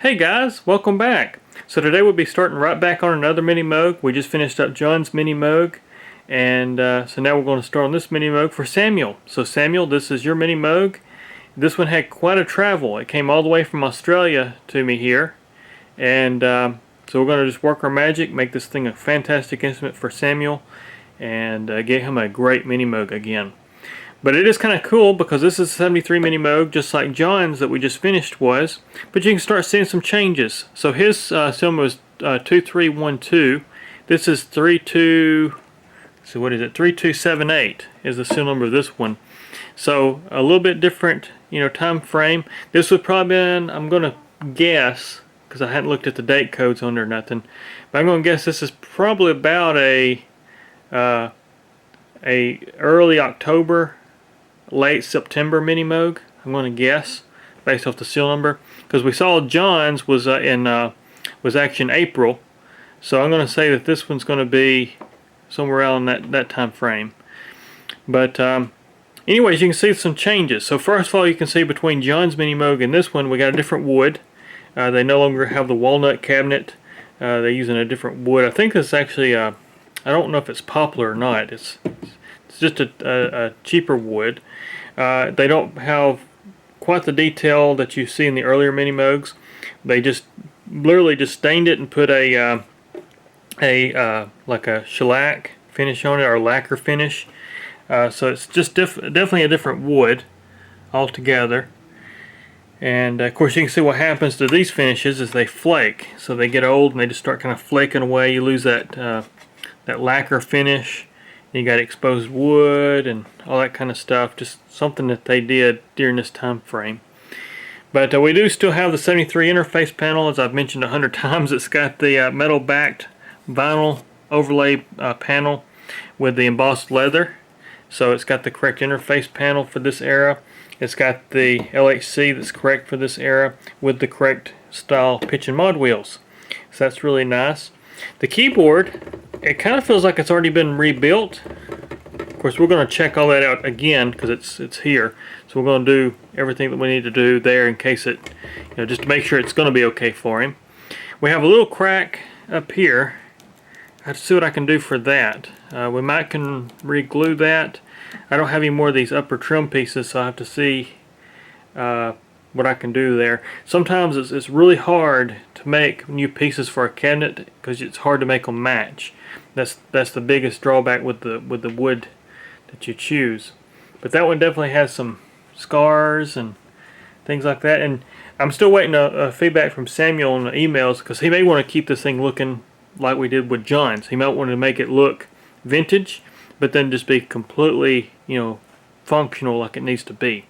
Hey guys, welcome back. So today we'll be starting right back on another Minimoog. We just finished up John's Minimoog, and so now we're going to start on this Minimoog for Samuel. So Samuel, this is your Minimoog. This one had quite a travel. It came all the way from Australia to me here, and so we're going to just work our magic, make this thing a fantastic instrument for Samuel, and get him a great Minimoog again. But it is kind of cool because this is a 73 Minimoog, just like John's that we just finished was. But you can start seeing some changes. So his serial was 2312. This is 32. So what is it? 3278 is the serial number of this one. So a little bit different, time frame. This would probably been, I'm going to guess, because I hadn't looked at the date codes on there or nothing, but I'm going to guess this is probably about a early October, late September Minimoog. I'm going to guess based off the serial number, because we saw John's was actually in April, so I'm going to say that this one's going to be somewhere around that time frame. But anyways, you can see some changes. So first of all, you can see between John's Minimoog and this one, we got a different wood. They no longer have the walnut cabinet. They're using a different wood. I think it's actually I don't know if it's poplar or not. It's just a cheaper wood. They don't have quite the detail that you see in the earlier Minimoogs. They just literally just stained it and put like a shellac finish on it, or lacquer finish. So it's just definitely a different wood altogether. And of course you can see what happens to these finishes is they flake. So they get old and they just start kind of flaking away. You lose that lacquer finish. You got exposed wood and all that kind of stuff. Just something that they did during this time frame. But we do still have the 73 interface panel, as I've mentioned 100 times. It's got the metal backed vinyl overlay panel with the embossed leather. So it's got the correct interface panel for this era. It's got the LHC that's correct for this era with the correct style pitch and mod wheels. So that's really nice. The keyboard, it kind of feels like it's already been rebuilt. Of course, we're going to check all that out again because it's here. So we're going to do everything that we need to do there in case it, just to make sure it's going to be okay for him. We have a little crack up here. I have to see what I can do for that. We might can re-glue that. I don't have any more of these upper trim pieces, so I have to see what I can do there. Sometimes it's really hard to make new pieces for a cabinet because it's hard to make them match. That's the biggest drawback with the wood that you choose. But that one definitely has some scars and things like that. And I'm still waiting feedback from Samuel on the emails, because he may want to keep this thing looking like we did with John's. He might want to make it look vintage, but then just be completely, functional like it needs to be.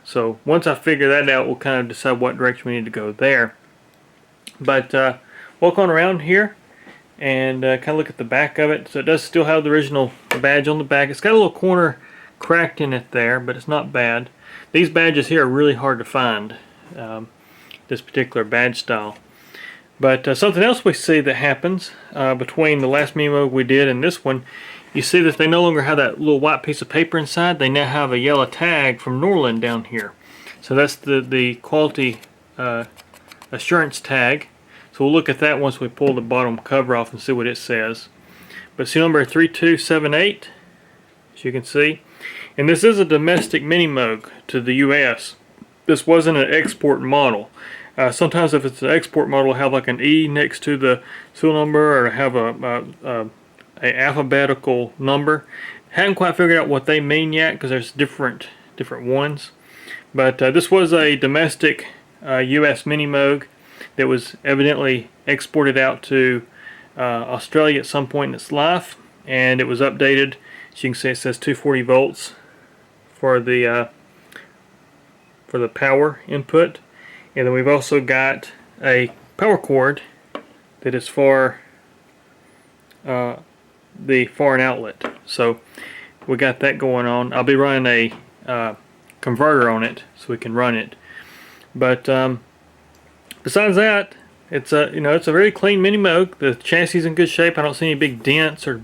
So once I figure that out, we'll kind of decide what direction we need to go there. But walk on around here and kind of look at the back of it. So it does still have the original badge on the back. It's got a little corner cracked in it there, but it's not bad. These badges here are really hard to find, this particular badge style. But something else we see that happens between the last Minimoog we did and this one, you see that they no longer have that little white piece of paper inside. They now have a yellow tag from Norland down here. So that's the quality assurance tag. So we'll look at that once we pull the bottom cover off and see what it says. But serial number 3278, as you can see. And this is a domestic Minimoog to the US. This wasn't an export model. Sometimes if it's an export model, it'll have like an E next to the serial number, or have a alphabetical number. Haven't quite figured out what they mean yet, because there's different ones. But this was a domestic US Minimoog that was evidently exported out to Australia at some point in its life, and it was updated. As you can see, it says 240 volts for the power input, and then we've also got a power cord that is for the foreign outlet. So we got that going on. I'll be running a converter on it so we can run it. But besides that, it's a very clean Minimoog. The chassis is in good shape. I don't see any big dents or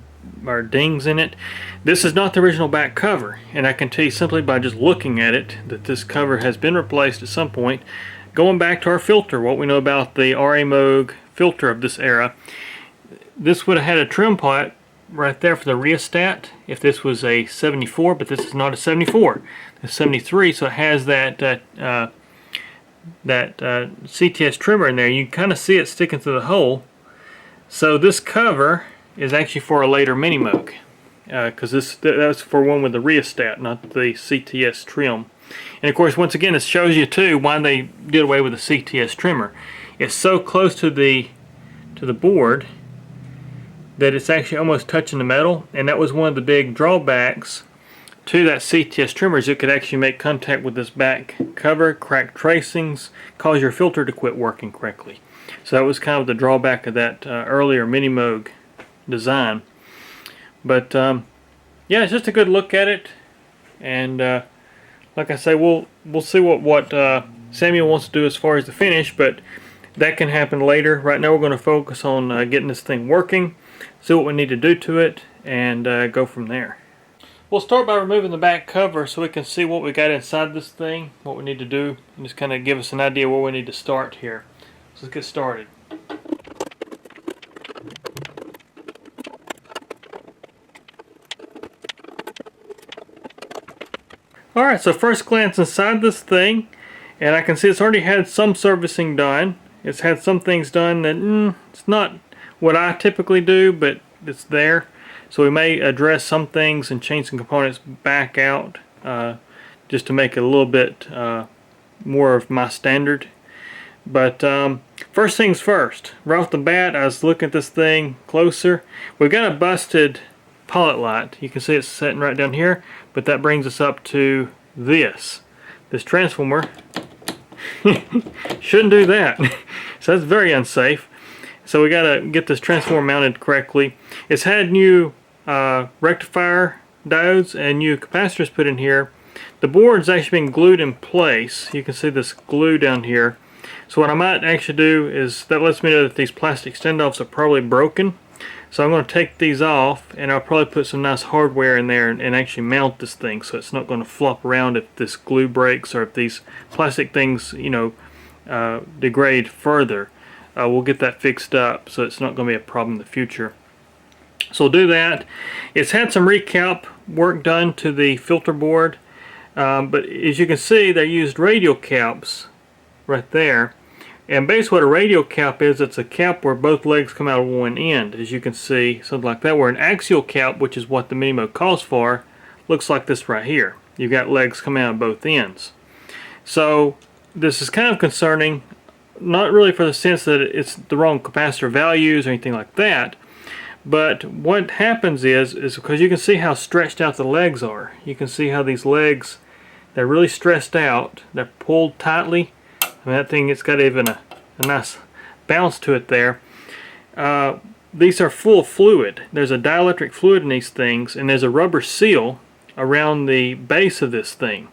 dings in it. This is not the original back cover, and I can tell you simply by just looking at it that this cover has been replaced at some point. going back to our filter, what we know about the Minimoog filter of this era, this would have had a trim pot right there for the rheostat if this was a 74, but this is not a 74. It's 73, so it has that CTS trimmer in there. You can kind of see it sticking through the hole. So this cover is actually for a later Minimoog, because that's for one with the rheostat, not the CTS trim. And of course, once again, it shows you too why they did away with the CTS trimmer. It's so close to the board that it's actually almost touching the metal, and that was one of the big drawbacks to that CTS trimmer, is it could actually make contact with this back cover, crack tracings, cause your filter to quit working correctly. So that was kind of the drawback of that earlier Minimoog design. But yeah, it's just a good look at it, and like I say, we'll see what Samuel wants to do as far as the finish, but that can happen later. Right now we're going to focus on getting this thing working, see what we need to do to it, and go from there. We'll start by removing the back cover so we can see what we got inside this thing, what we need to do, and just kind of give us an idea where we need to start here. So let's get started. Alright, so first glance inside this thing, and I can see it's already had some servicing done. It's had some things done that it's not what I typically do, but it's there. So we may address some things and change some components back out just to make it a little bit more of my standard. But first things first, right off the bat, I was looking at this thing closer. We've got a busted pilot light. You can see it's sitting right down here, but that brings us up to this transformer. Shouldn't do that. So that's very unsafe. So we got to get this transformer mounted correctly. It's had new rectifier diodes and new capacitors put in here. The board's actually been glued in place. You can see this glue down here. So what I might actually do is, that lets me know that these plastic standoffs are probably broken. So I'm going to take these off, and I'll probably put some nice hardware in there and actually mount this thing so it's not going to flop around if this glue breaks or if these plastic things, you know, degrade further. We'll get that fixed up so it's not going to be a problem in the future. So we'll do that. It's had some recalc work done to the filter board, but as you can see, they used radial caps right there. And basically what a radial cap is, it's a cap where both legs come out of one end, as you can see, something like that. Where an axial cap, which is what the Minimoog calls for, looks like this right here. You've got legs coming out of both ends. So this is kind of concerning, not really for the sense that it's the wrong capacitor values or anything like that, but what happens is because you can see how stretched out the legs are. You can see how these legs, they're really stressed out, they're pulled tightly. I mean, that thing, it's got even a nice bounce to it there. These are full of fluid. There's a dielectric fluid in these things, and there's a rubber seal around the base of this thing.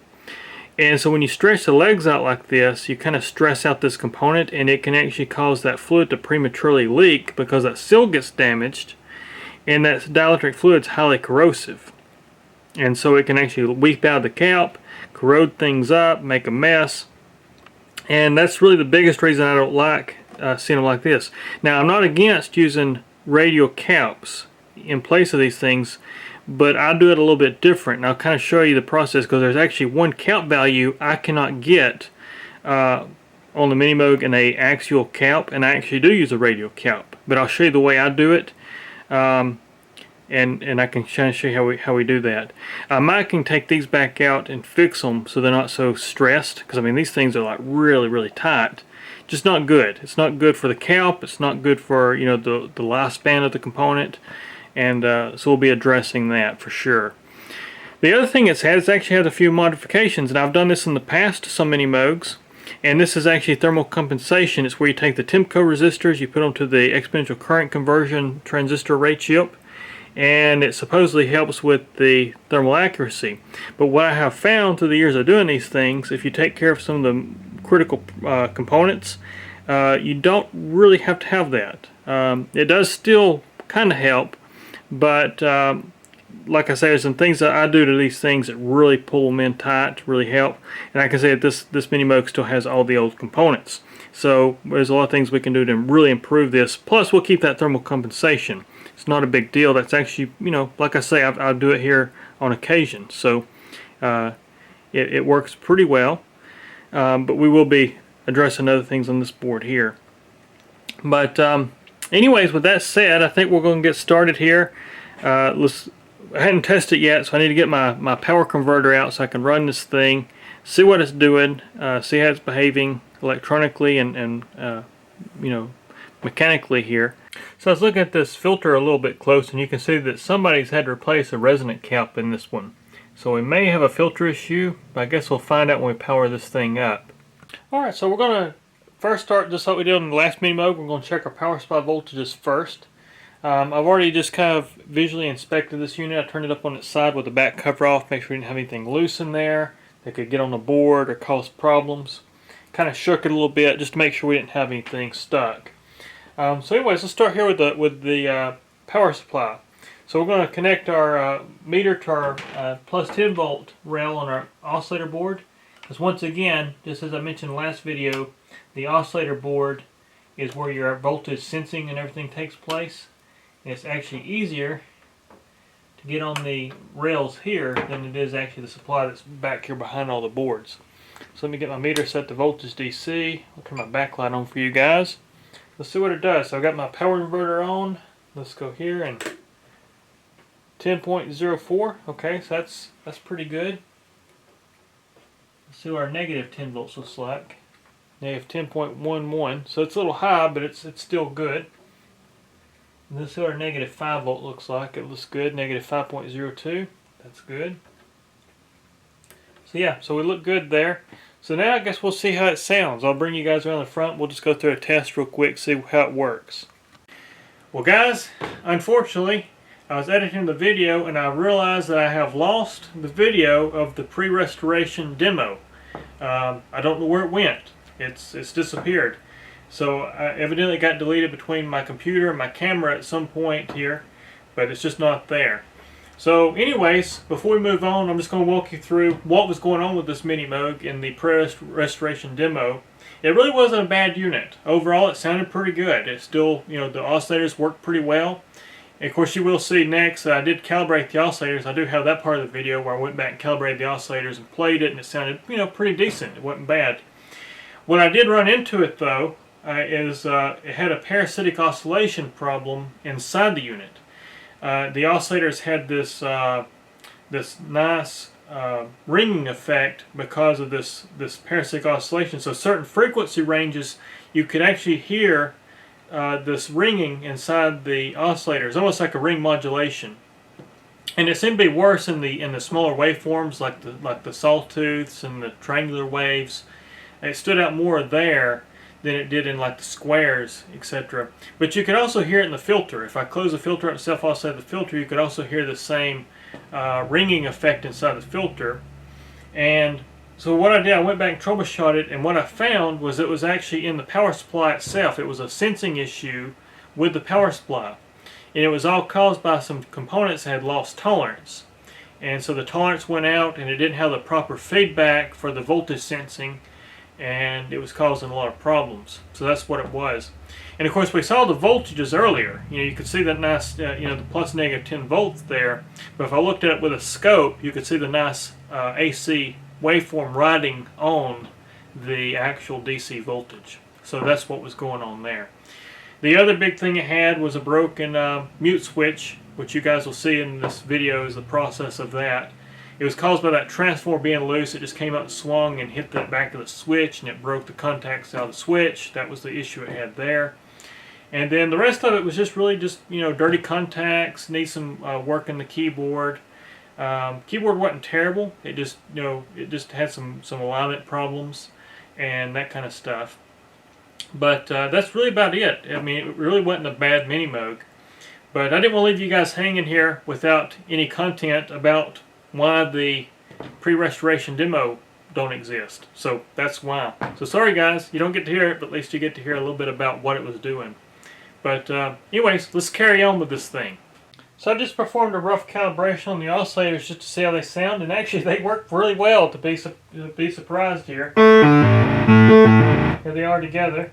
And so when you stretch the legs out like this, you kind of stress out this component, and it can actually cause that fluid to prematurely leak because that seal gets damaged, and that dielectric fluid is highly corrosive. And so it can actually weep out the cap, corrode things up, make a mess. And that's really the biggest reason I don't like seeing them like this. Now, I'm not against using radial caps in place of these things, but I do it a little bit different. And I'll kind of show you the process, because there's actually one cap value I cannot get on the Minimoog in a axial cap, and I actually do use a radial cap. But I'll show you the way I do it, and I can kind of show you how we do that. I can take these back out and fix them so they're not so stressed, because I mean these things are like really tight. Just not good. It's not good for the cap. It's not good for, you know, the lifespan of the component, and so we'll be addressing that for sure. The other thing it's actually had a few modifications, and I've done this in the past to some Minimoogs. And this is actually thermal compensation. It's where you take the Temco resistors, you put them to the exponential current conversion transistor array chip, and it supposedly helps with the thermal accuracy. But what I have found through the years of doing these things, if you take care of some of the critical components, you don't really have to have that. It does still kind of help, but like I say, there's some things that I do to these things that really pull them in tight, to really help. And I can say that this Minimoog still has all the old components. So there's a lot of things we can do to really improve this. Plus, we'll keep that thermal compensation. It's not a big deal. That's actually, you know, like I say, I'll do it here on occasion. So it works pretty well. But we will be addressing other things on this board here. But anyways, with that said, I think we're going to get started here. I hadn't tested it yet, so I need to get my power converter out so I can run this thing, see what it's doing, see how it's behaving electronically and you know, mechanically here. So I was looking at this filter a little bit close, and you can see that somebody's had to replace a resonant cap in this one. So we may have a filter issue, but I guess we'll find out when we power this thing up. Alright, so we're going to first start just like we did on the last Minimoog. We're going to check our power supply voltages first. I've already just kind of visually inspected this unit. I turned it up on its side with the back cover off, make sure we didn't have anything loose in there that could get on the board or cause problems. Kind of shook it a little bit just to make sure we didn't have anything stuck. So anyways, let's start here with the power supply. So we're going to connect our meter to our plus 10 volt rail on our oscillator board. Because once again, just as I mentioned in the last video, the oscillator board is where your voltage sensing and everything takes place. And it's actually easier to get on the rails here than it is actually the supply that's back here behind all the boards. So let me get my meter set to voltage DC. I'll turn my backlight on for you guys. Let's see what it does. So I've got my power inverter on. Let's go here and 10.04. Okay, so that's pretty good. Let's see what our negative 10 volts looks like. Negative 10.11. So it's a little high, but it's still good. And let's see what our negative 5 volt looks like. It looks good. Negative 5.02. That's good. So yeah, so we look good there. So now I guess we'll see how it sounds. I'll bring you guys around the front. We'll just go through a test real quick, see how it works. Well guys, unfortunately, I was editing the video and I realized that I have lost the video of the pre-restoration demo. I don't know where it went. It's disappeared. So I evidently got deleted between my computer and my camera at some point here, but it's just not there. So anyways, before we move on, I'm just going to walk you through what was going on with this Minimoog in the pre-restoration demo. It really wasn't a bad unit. Overall, it sounded pretty good. It still, you know, the oscillators worked pretty well. And of course, you will see next that I did calibrate the oscillators. I do have that part of the video where I went back and calibrated the oscillators and played it, and it sounded, you know, pretty decent. It wasn't bad. What I did run into it though is it had a parasitic oscillation problem inside the unit. The oscillators had this nice ringing effect because of this parasitic oscillation. So certain frequency ranges, you could actually hear this ringing inside the oscillator. It's almost like a ring modulation, and it seemed to be worse in the smaller waveforms like the sawtooths and the triangular waves. It stood out more there than it did in like the squares, etc. But you could also hear it in the filter. If I close the filter up and self-oscillate the filter, you could also hear the same ringing effect inside the filter. And so what I did, I went back and troubleshot it, and what I found was it was actually in the power supply itself. It was a sensing issue with the power supply. And it was all caused by some components that had lost tolerance. And so the tolerance went out, and it didn't have the proper feedback for the voltage sensing, and it was causing a lot of problems. So that's what it was. And of course, we saw the voltages earlier. You know, you could see that nice, you know, the plus negative 10 volts there. But if I looked at it with a scope, you could see the nice AC waveform riding on the actual DC voltage. So that's what was going on there. The other big thing it had was a broken mute switch, which you guys will see in this video is the process of that. It was caused by that transformer being loose. It just came out and swung and hit the back of the switch, and it broke the contacts out of the switch. That was the issue it had there. And then the rest of it was just really just, you know, dirty contacts, need some work in the keyboard. Keyboard wasn't terrible. It just, you know, it just had some alignment problems and that kind of stuff. But that's really about it. I mean, it really wasn't a bad Minimoog. But I didn't want to leave you guys hanging here without any content about why the pre-restoration demo don't exist. So that's why. So sorry guys, you don't get to hear it, but at least you get to hear a little bit about what it was doing. But anyways, let's carry on with this thing. So I just performed a rough calibration on the oscillators just to see how they sound, and actually they work really well, to be surprised here. Here they are together.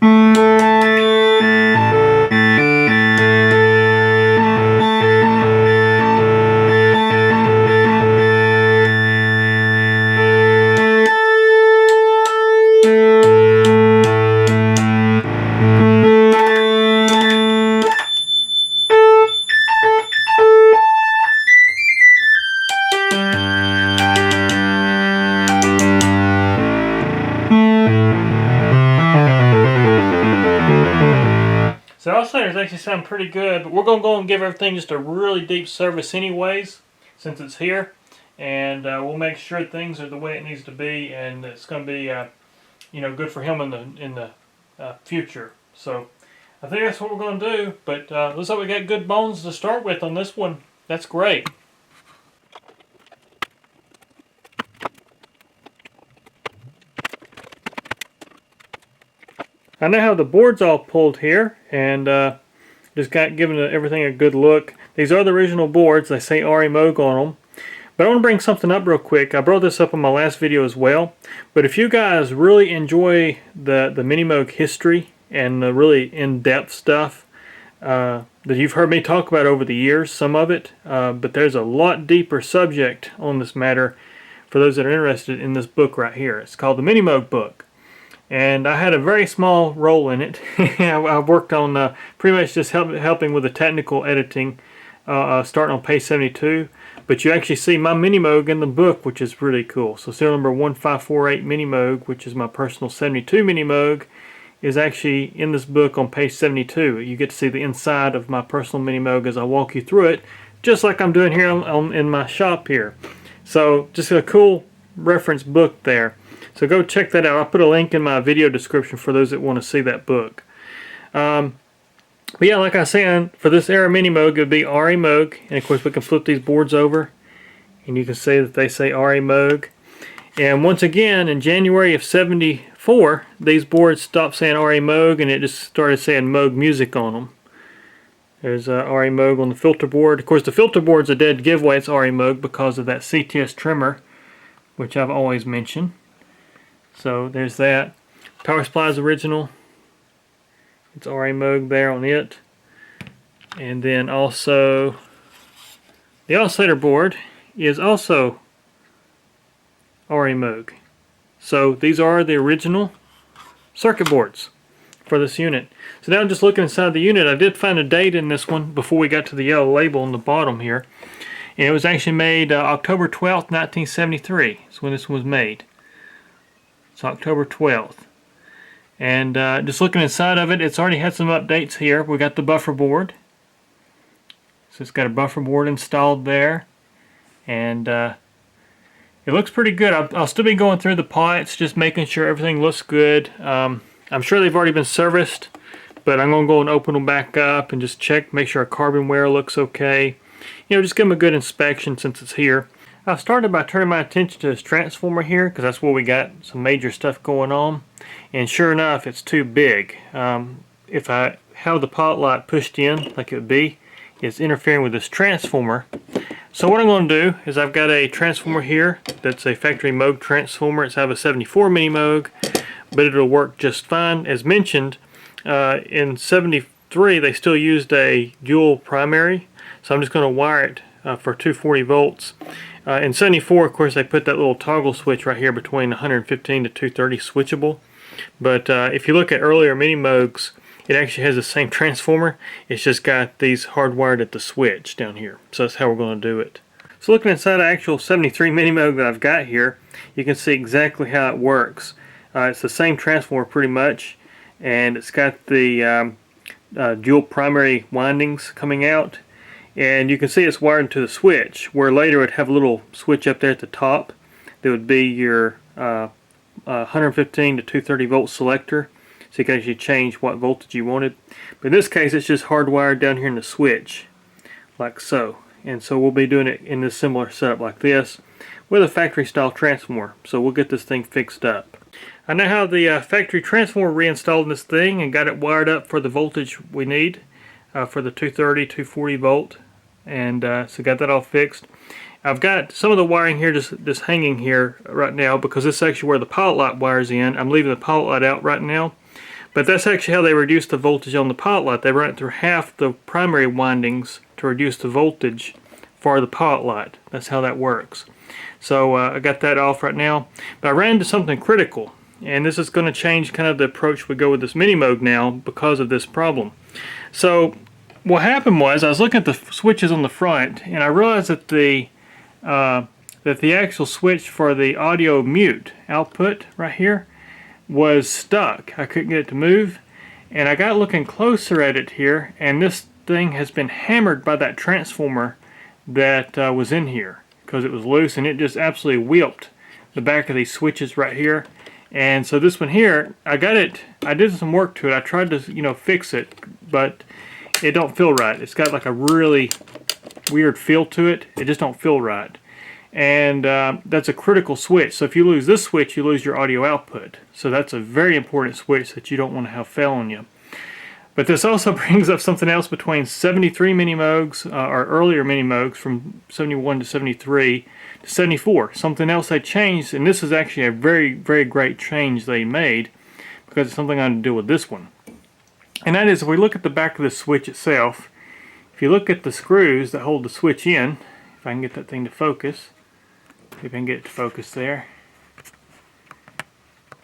So the oscillators actually sound pretty good, but we're going to go and give everything just a really deep service anyways, since it's here. And we'll make sure things are the way it needs to be, and it's going to be you know, good for him in the future. So I think that's what we're going to do, but looks like we got good bones to start with on this one. That's great. I now have the boards all pulled here, and just got given everything a good look. These are the original boards. They say Minimoog on them. But I want to bring something up real quick. I brought this up in my last video as well. But if you guys really enjoy the Minimoog history and the really in-depth stuff that you've heard me talk about over the years, some of it, but there's a lot deeper subject on this matter for those that are interested in this book right here. It's called the Minimoog book. And I had a very small role in it. I worked on pretty much just helping with the technical editing, starting on page 72. But you actually see my Minimoog in the book, which is really cool. So serial number 1548 Minimoog, which is my personal 72 Minimoog, is actually in this book on page 72. You get to see the inside of my personal Minimoog as I walk you through it, just like I'm doing here in my shop here. So just a cool reference book there. So go check that out. I'll put a link in my video description for those that want to see that book. But yeah, like I said, for this era Minimoog, it would be Minimoog. And of course we can flip these boards over, and you can see that they say Minimoog. And once again, in January of 74, these boards stopped saying Minimoog, and it just started saying Moog Music on them. There's Minimoog on the filter board. Of course, the filter board's a dead giveaway. It's Minimoog because of that CTS trimmer, which I've always mentioned. So there's that. Power supply is original. It's Minimoog there on it. And then also the oscillator board is also Minimoog. So these are the original circuit boards for this unit. So now I'm just looking inside the unit. I did find a date in this one before we got to the yellow label on the bottom here. And it was actually made October 12th, 1973. That's when this one was made. It's October 12th. And just looking inside of it, it's already had some updates here. We got the buffer board. So it's got a buffer board installed there. And it looks pretty good. I'll still be going through the pots, just making sure everything looks good. I'm sure they've already been serviced, but I'm going to go and open them back up and just check, make sure our carbon wear looks okay. You know, just give them a good inspection since it's here. I started by turning my attention to this transformer here, because that's where we got some major stuff going on. And sure enough, it's too big. If I have the pot light pushed in like it would be, it's interfering with this transformer. So what I'm going to do is I've got a transformer here that's a factory Moog transformer. It's out of a 74 Minimoog, but it'll work just fine. As mentioned, in 73 they still used a dual primary, so I'm just going to wire it for 240 volts. In 74, of course, they put that little toggle switch right here between 115 to 230 switchable. But if you look at earlier Minimoogs, it actually has the same transformer. It's just got these hardwired at the switch down here. So that's how we're going to do it. So looking inside the actual 73 Minimoog that I've got here, you can see exactly how it works. It's the same transformer pretty much, and it's got the dual primary windings coming out. And you can see it's wired into the switch, where later it would have a little switch up there at the top that would be your 115 to 230 volt selector, so you can actually change what voltage you wanted. But in this case, it's just hardwired down here in the switch, like so. And so we'll be doing it in this similar setup like this with a factory style transformer. So we'll get this thing fixed up. I now have the factory transformer reinstalled in this thing and got it wired up for the voltage we need for the 230, 240 volt and so got that all fixed. I've got some of the wiring here just hanging here right now because this is actually where the pilot light wires in. I'm leaving the pilot light out right now, but that's actually how they reduce the voltage on the pilot light. They run it through half the primary windings to reduce the voltage for the pilot light. That's how that works. So I got that off right now, but I ran into something critical, and this is going to change kind of the approach we go with this Minimoog now because of this problem. So what happened was I was looking at the switches on the front, and I realized that the actual switch for the audio mute output right here was stuck. I couldn't get it to move, and I got looking closer at it here, and this thing has been hammered by that transformer that was in here because it was loose, and it just absolutely whipped the back of these switches right here. And so this one here, I did some work to it. I tried to fix it, but it don't feel right. It's got like a really weird feel to it. It just don't feel right. And that's a critical switch. So if you lose this switch, you lose your audio output. So that's a very important switch that you don't want to have fail on you. But this also brings up something else between 73 Minimoogs, or earlier Minimoogs from 71 to 73 to 74. Something else they changed, and this is actually a very, very great change they made because it's something I had to do with this one. And that is, if we look at the back of the switch itself, if you look at the screws that hold the switch in, if I can get that thing to focus, if I can get it to focus there.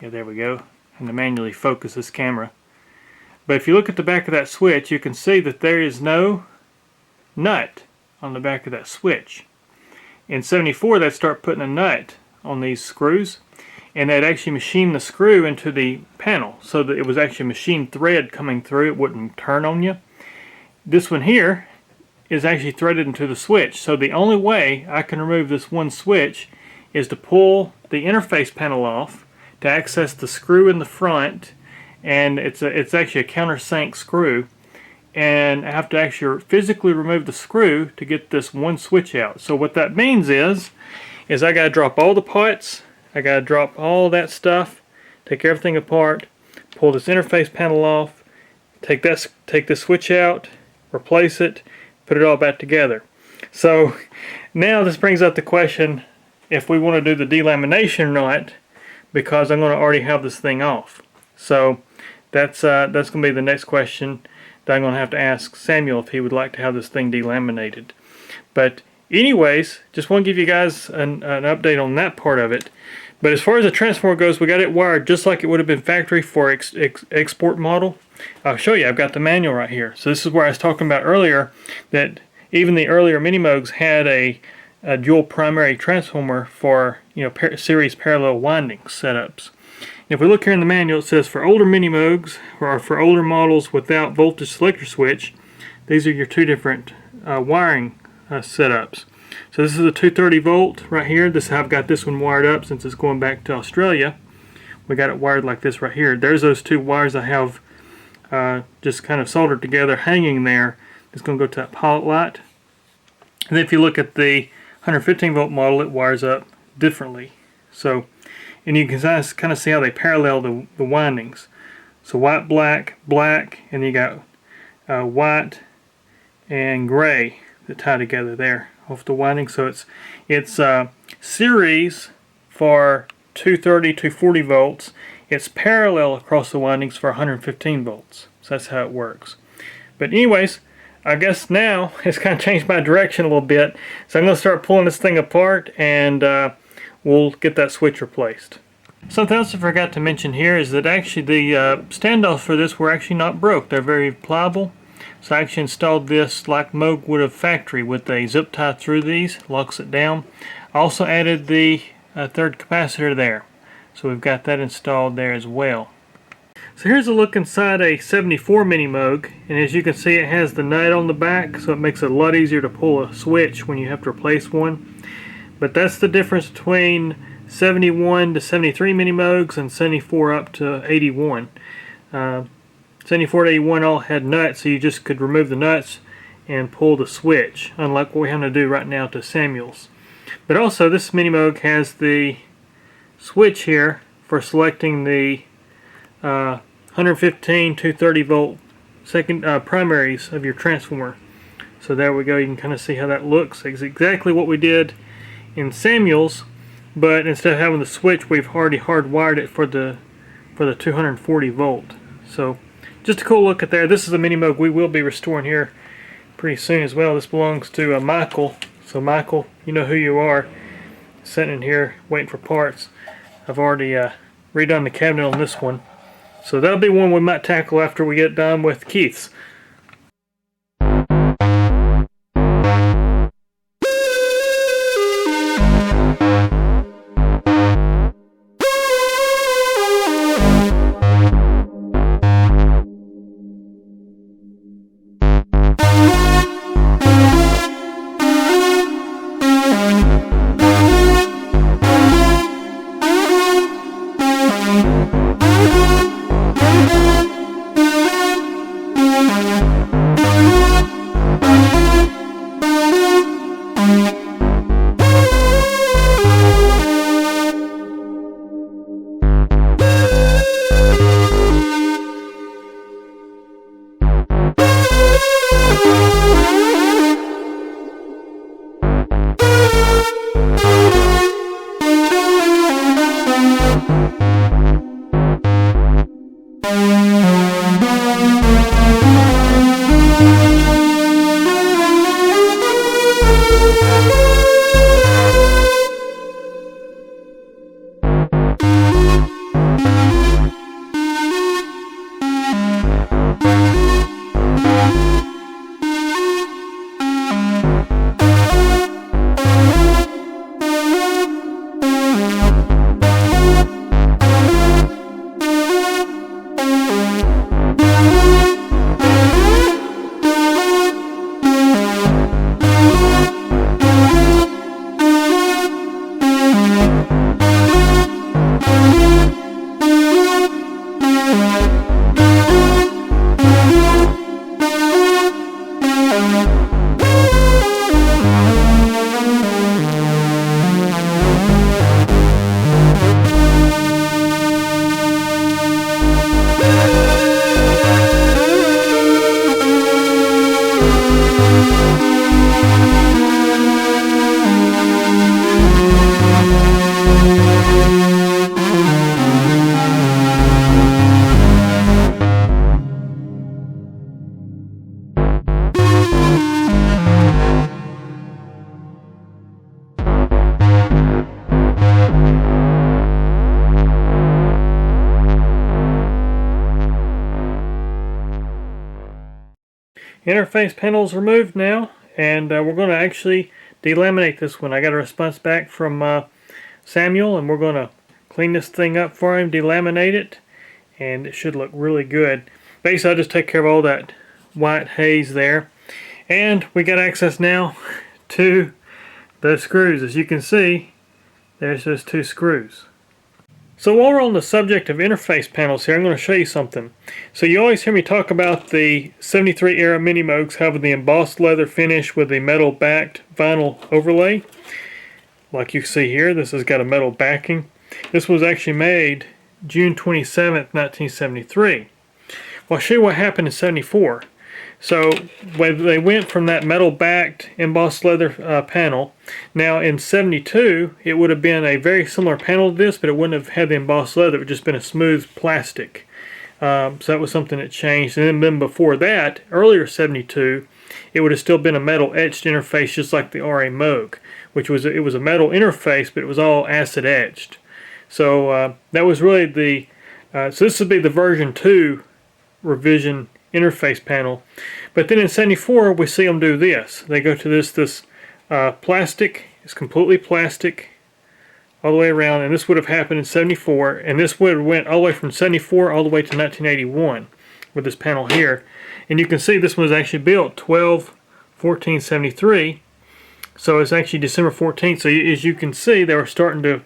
Yeah, there we go. And to manually focus this camera. But if you look at the back of that switch, you can see that there is no nut on the back of that switch. In 74, they'd start putting a nut on these screws, and they'd actually machine the screw into the panel so that it was actually machine thread coming through. It wouldn't turn on you. This one here is actually threaded into the switch. So the only way I can remove this one switch is to pull the interface panel off to access the screw in the front, and it's actually a countersink screw, and I have to actually physically remove the screw to get this one switch out. So what that means is I got to drop all the parts, I got to drop all that stuff, take everything apart, pull this interface panel off, take this switch out, replace it, put it all back together. So now this brings up the question if we want to do the delamination or not, because I'm going to already have this thing off. So that's going to be the next question that I'm going to have to ask Samuel if he would like to have this thing delaminated. But anyways, just want to give you guys an update on that part of it. But as far as the transformer goes, we got it wired just like it would have been factory for export model. I'll show you. I've got the manual right here. So this is where I was talking about earlier that even the earlier Minimoogs had a dual primary transformer for series parallel winding setups. If we look here in the manual, it says for older Minimoogs or for older models without voltage selector switch, these are your two different wiring setups. So this is a 230 volt right here. I've got this one wired up since it's going back to Australia. We got it wired like this right here. There's those two wires I have just kind of soldered together, hanging there. It's going to go to that pilot light. And then if you look at the 115 volt model, it wires up differently. So, and you can kind of see how they parallel the windings. So white, black, black, and you got white and gray that tie together there off the winding. So it's series for 230, 240 volts. It's parallel across the windings for 115 volts. So that's how it works. But anyways, I guess now it's kind of changed my direction a little bit. So I'm going to start pulling this thing apart, and we'll get that switch replaced. Something else I forgot to mention here is that actually the standoffs for this were actually not broke. They're very pliable. So I actually installed this like Moog would have factory with a zip tie through these, locks it down. I also added the third capacitor there. So we've got that installed there as well. So here's a look inside a 74 Minimoog, and as you can see, it has the nut on the back, so it makes it a lot easier to pull a switch when you have to replace one. But that's the difference between 71 to 73 Minimoogs and 74 up to 81. 74 to 81 all had nuts, so you just could remove the nuts and pull the switch, unlike what we have to do right now to Samuel's. But also, this Minimoog has the switch here for selecting the 115 230 volt primaries of your transformer So there we go, you can kind of see how that looks. It's exactly what we did in Samuel's, but instead of having the switch, we've already hardwired it for the 240 volt. So just a cool look at there. This is a Minimoog we will be restoring here pretty soon as well. This belongs to Michael. So Michael, you know who you are, sitting in here waiting for parts. I've already redone the cabinet on this one. So that'll be one we might tackle after we get done with Keith's. Interface panel's removed now, and we're going to actually delaminate this one. I got a response back from Samuel, and we're going to clean this thing up for him, delaminate it, and it should look really good. Basically, I'll just take care of all that white haze there. And we got access now to the screws. As you can see, there's those two screws. So while we're on the subject of interface panels here, I'm going to show you something. So you always hear me talk about the 73 era Minimoogs having the embossed leather finish with the metal backed vinyl overlay. Like you see here, this has got a metal backing. This was actually made June 27th, 1973. Well, I'll show you what happened in 74. So when they went from that metal backed embossed leather panel, now in 72 it would have been a very similar panel to this, but it wouldn't have had the embossed leather. It would just been a smooth plastic. So that was something that changed. And then before that, earlier 72, it would have still been a metal etched interface, just like the RA Moog, which was it was a metal interface, but it was all acid etched. So that was really the so this would be the version 2 revision interface panel. But then in 74 we see them do this. They go to this plastic. It's completely plastic all the way around, and this would have happened in 74, and this would have went all the way from 74 all the way to 1981 with this panel here. And you can see this one was actually built 12/14/73, so it's actually December 14th. So as you can see, they were starting to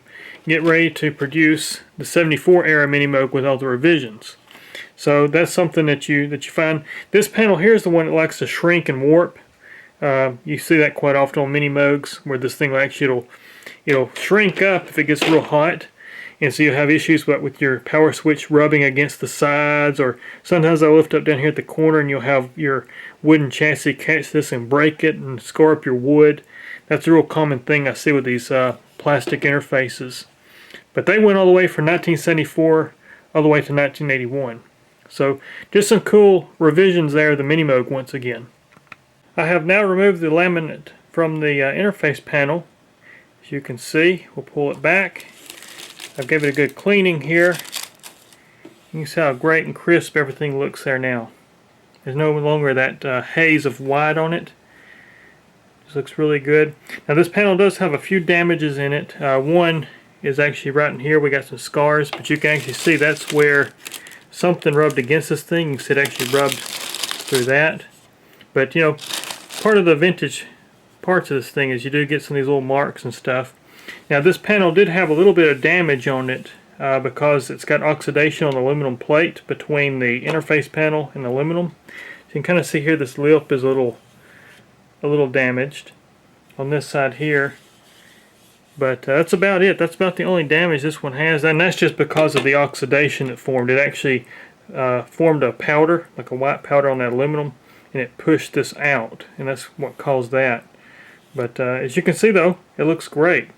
get ready to produce the 74 era Minimoog with all the revisions. So that's something that you find. This panel here is the one that likes to shrink and warp. You see that quite often on Minimoogs, where this thing actually it'll shrink up if it gets real hot, And so you'll have issues with your power switch rubbing against the sides, or sometimes I'll lift up down here at the corner and you'll have your wooden chassis catch this and break it and scar up your wood. That's a real common thing I see with these plastic interfaces. But they went all the way from 1974 all the way to 1981. So just some cool revisions there of the Minimoog once again. I have now removed the laminate from the interface panel. As you can see, we'll pull it back. I've given it a good cleaning here. You can see how great and crisp everything looks there now. There's no longer that haze of white on it. This looks really good. Now this panel does have a few damages in it. One is actually right in here. We got some scars, but you can actually see that's where something rubbed against this thing. You can see it actually rubbed through that. But you know, part of the vintage parts of this thing is you do get some of these little marks and stuff. Now this panel did have a little bit of damage on it because it's got oxidation on the aluminum plate between the interface panel and the aluminum. So you can kind of see here this lip is a little damaged on this side here. But that's about it. That's about the only damage this one has, and that's just because of the oxidation that formed. It actually formed a powder, like a white powder on that aluminum, and it pushed this out, and that's what caused that. But as you can see though, it looks great.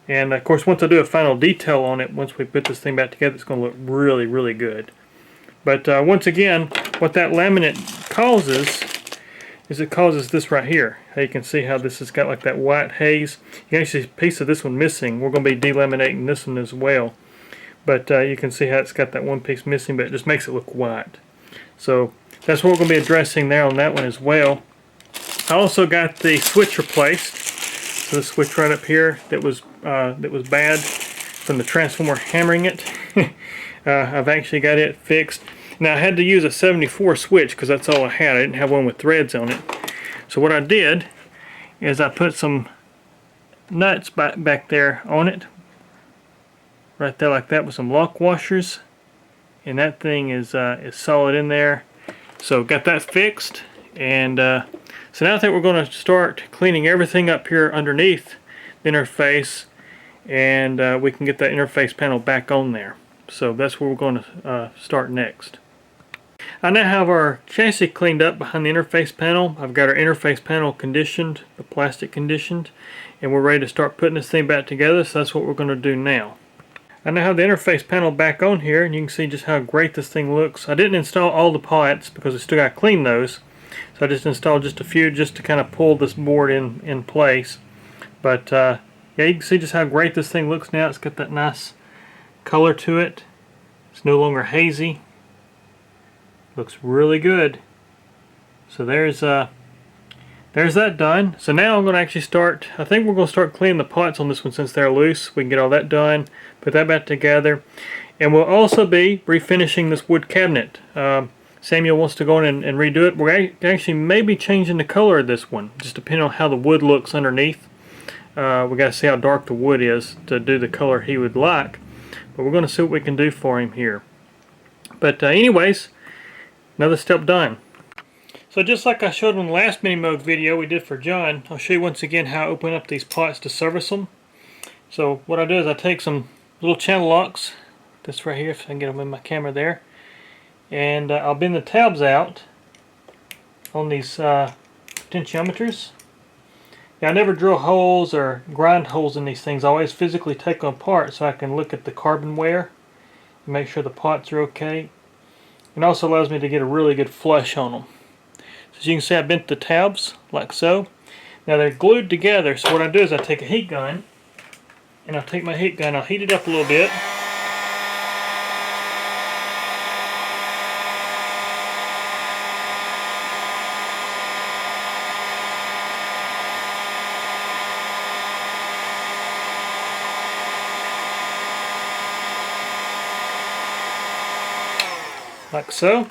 And of course once I do a final detail on it, once we put this thing back together, it's going to look really, really good. But once again, what that laminate causes is it causes this right here. You can see how this has got like that white haze. You can actually see a piece of this one missing. We're going to be delaminating this one as well. But you can see how it's got that one piece missing, but it just makes it look white. So that's what we're going to be addressing there on that one as well. I also got the switch replaced. So the switch right up here that was bad from the transformer hammering it. I've actually got it fixed. Now I had to use a 74 switch because that's all I had. I didn't have one with threads on it. So what I did is I put some nuts back there on it. Right there like that with some lock washers. And that thing is solid in there. So got that fixed. And so now I think we're going to start cleaning everything up here underneath the interface. And we can get that interface panel back on there. So that's where we're going to start next. I now have our chassis cleaned up behind the interface panel. I've got our interface panel conditioned, the plastic conditioned, and we're ready to start putting this thing back together, so that's what we're going to do now. I now have the interface panel back on here, and you can see just how great this thing looks. I didn't install all the pots because I still got to clean those, so I just installed just a few just to kind of pull this board in place. But yeah, you can see just how great this thing looks now. It's got that nice color to it. It's no longer hazy. Looks really good. So there's that done. So now I'm going to actually start, I think we're going to start cleaning the pots on this one since they're loose. We can get all that done, put that back together. And we'll also be refinishing this wood cabinet. Samuel wants to go in and redo it. We're actually maybe changing the color of this one, just depending on how the wood looks underneath. We got to see how dark the wood is to do the color he would like. But we're going to see what we can do for him here. But anyways, another step done. So just like I showed in the last Minimoog video we did for John, I'll show you once again how I open up these pots to service them. So what I do is I take some little channel locks, this right here, if I can get them in my camera there, and I'll bend the tabs out on these potentiometers. Now I never drill holes or grind holes in these things. I always physically take them apart so I can look at the carbon wear and make sure the pots are okay. It also allows me to get a really good flush on them. So as you can see, I bent the tabs like so. Now they're glued together, so what I do is I take a heat gun, and I'll take my heat gun, I'll heat it up a little bit. Like so.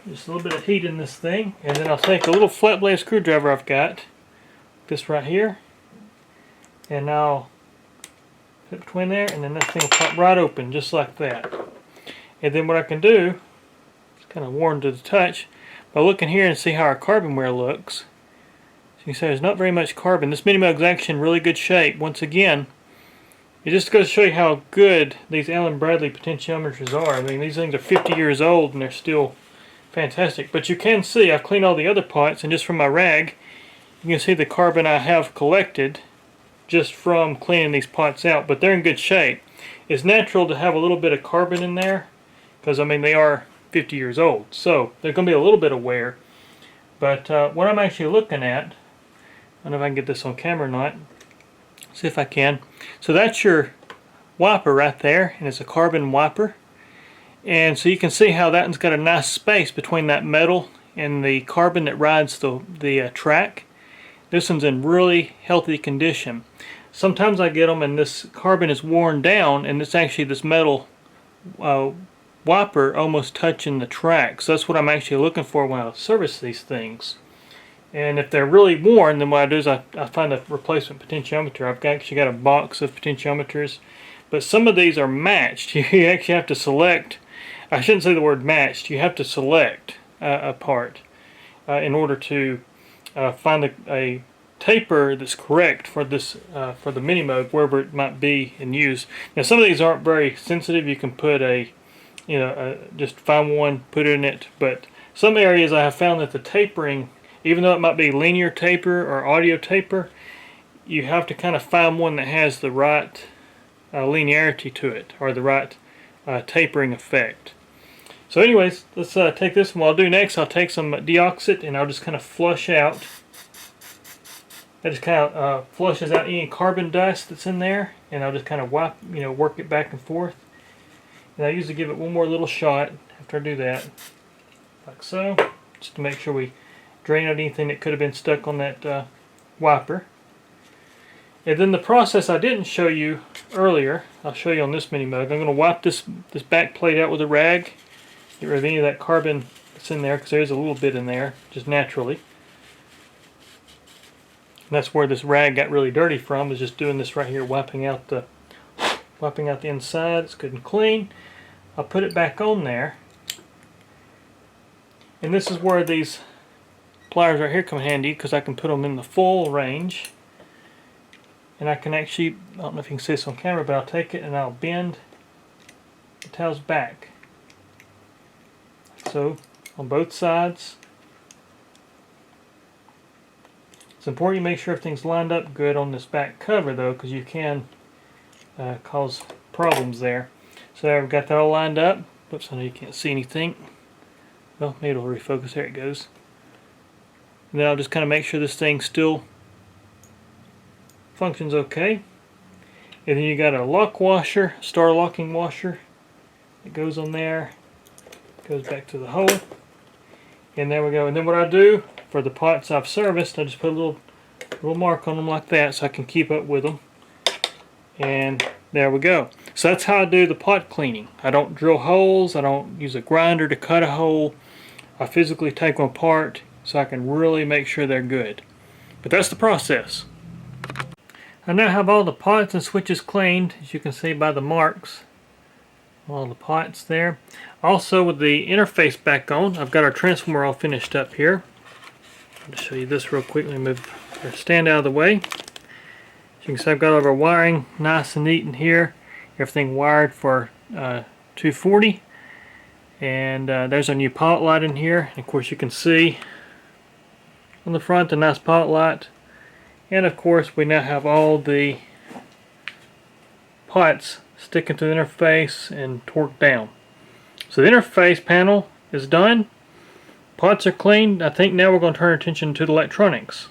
Just a little bit of heat in this thing, and then I'll take a little flat blade screwdriver I've got, this right here, and I'll put it between there, and then that thing will pop right open just like that. And then what I can do, it's kind of warm to the touch, by looking here and see how our carbon wear looks. So you can see there's not very much carbon. This Minimoog's actually in really good shape. Once again, It just goes to show you how good these Allen Bradley potentiometers are. I mean, these things are 50 years old and they're still fantastic. But you can see I've cleaned all the other pots, and just from my rag, you can see the carbon I have collected just from cleaning these pots out. But they're in good shape. It's natural to have a little bit of carbon in there because, I mean, they are 50 years old. So there's going to be a little bit of wear. But what I'm actually looking at, I don't know if I can get this on camera or not. See if I can. So that's your wiper right there, and it's a carbon wiper. And so you can see how that one's got a nice space between that metal and the carbon that rides the track. This one's in really healthy condition. Sometimes I get them and this carbon is worn down, and it's actually this metal wiper almost touching the track. So that's what I'm actually looking for when I service these things. And if they're really worn, then what I do is I find a replacement potentiometer. I've actually got a box of potentiometers. But some of these are matched. You actually have to select, I shouldn't say the word matched, you have to select a part in order to find a taper that's correct for this for the Minimoog, wherever it might be in use. Now some of these aren't very sensitive. You can put just find one, put it in it. But some areas I have found that the tapering, even though it might be linear taper or audio taper, you have to kind of find one that has the right linearity to it, or the right tapering effect. So anyways, let's take this one. What I'll do next, I'll take some Diagnostic and I'll just kind of flush out. That just kind of flushes out any carbon dust that's in there, and I'll just kind of wipe, work it back and forth. And I usually give it one more little shot after I do that, like so, just to make sure we drain out anything that could have been stuck on that wiper. And then the process I didn't show you earlier, I'll show you on this Minimoog. I'm going to wipe this back plate out with a rag, get rid of any of that carbon that's in there, because there's a little bit in there, just naturally. And that's where this rag got really dirty from, is just doing this right here, wiping out the inside. It's good and clean. I'll put it back on there. And this is where these pliers right here come handy, because I can put them in the full range. And I can actually, I don't know if you can see this on camera, but I'll take it and I'll bend the towels back. So, on both sides. It's important you make sure everything's lined up good on this back cover though, because you can cause problems there. So I've got that all lined up. Oops, I know you can't see anything. Well, maybe it'll refocus. There it goes. And then I'll just kind of make sure this thing still functions okay. And then you got a lock washer, star locking washer. It goes on there, goes back to the hole, and there we go. And then what I do for the pots I've serviced, I just put a little mark on them like that so I can keep up with them. And there we go. So that's how I do the pot cleaning. I don't drill holes, I don't use a grinder to cut a hole. I physically take them apart so I can really make sure they're good. But that's the process. I now have all the pots and switches cleaned, as you can see by the marks. All the pots there. Also, with the interface back on, I've got our transformer all finished up here. I'll just show you this real quick. Let me move our stand out of the way. As you can see, I've got all of our wiring nice and neat in here. Everything wired for 240. And there's our new pilot light in here. And of course, you can see on the front a nice pilot light. And of course, we now have all the pots sticking to the interface and torqued down. So the interface panel is done. Pots are cleaned. I think now we're going to turn our attention to the electronics.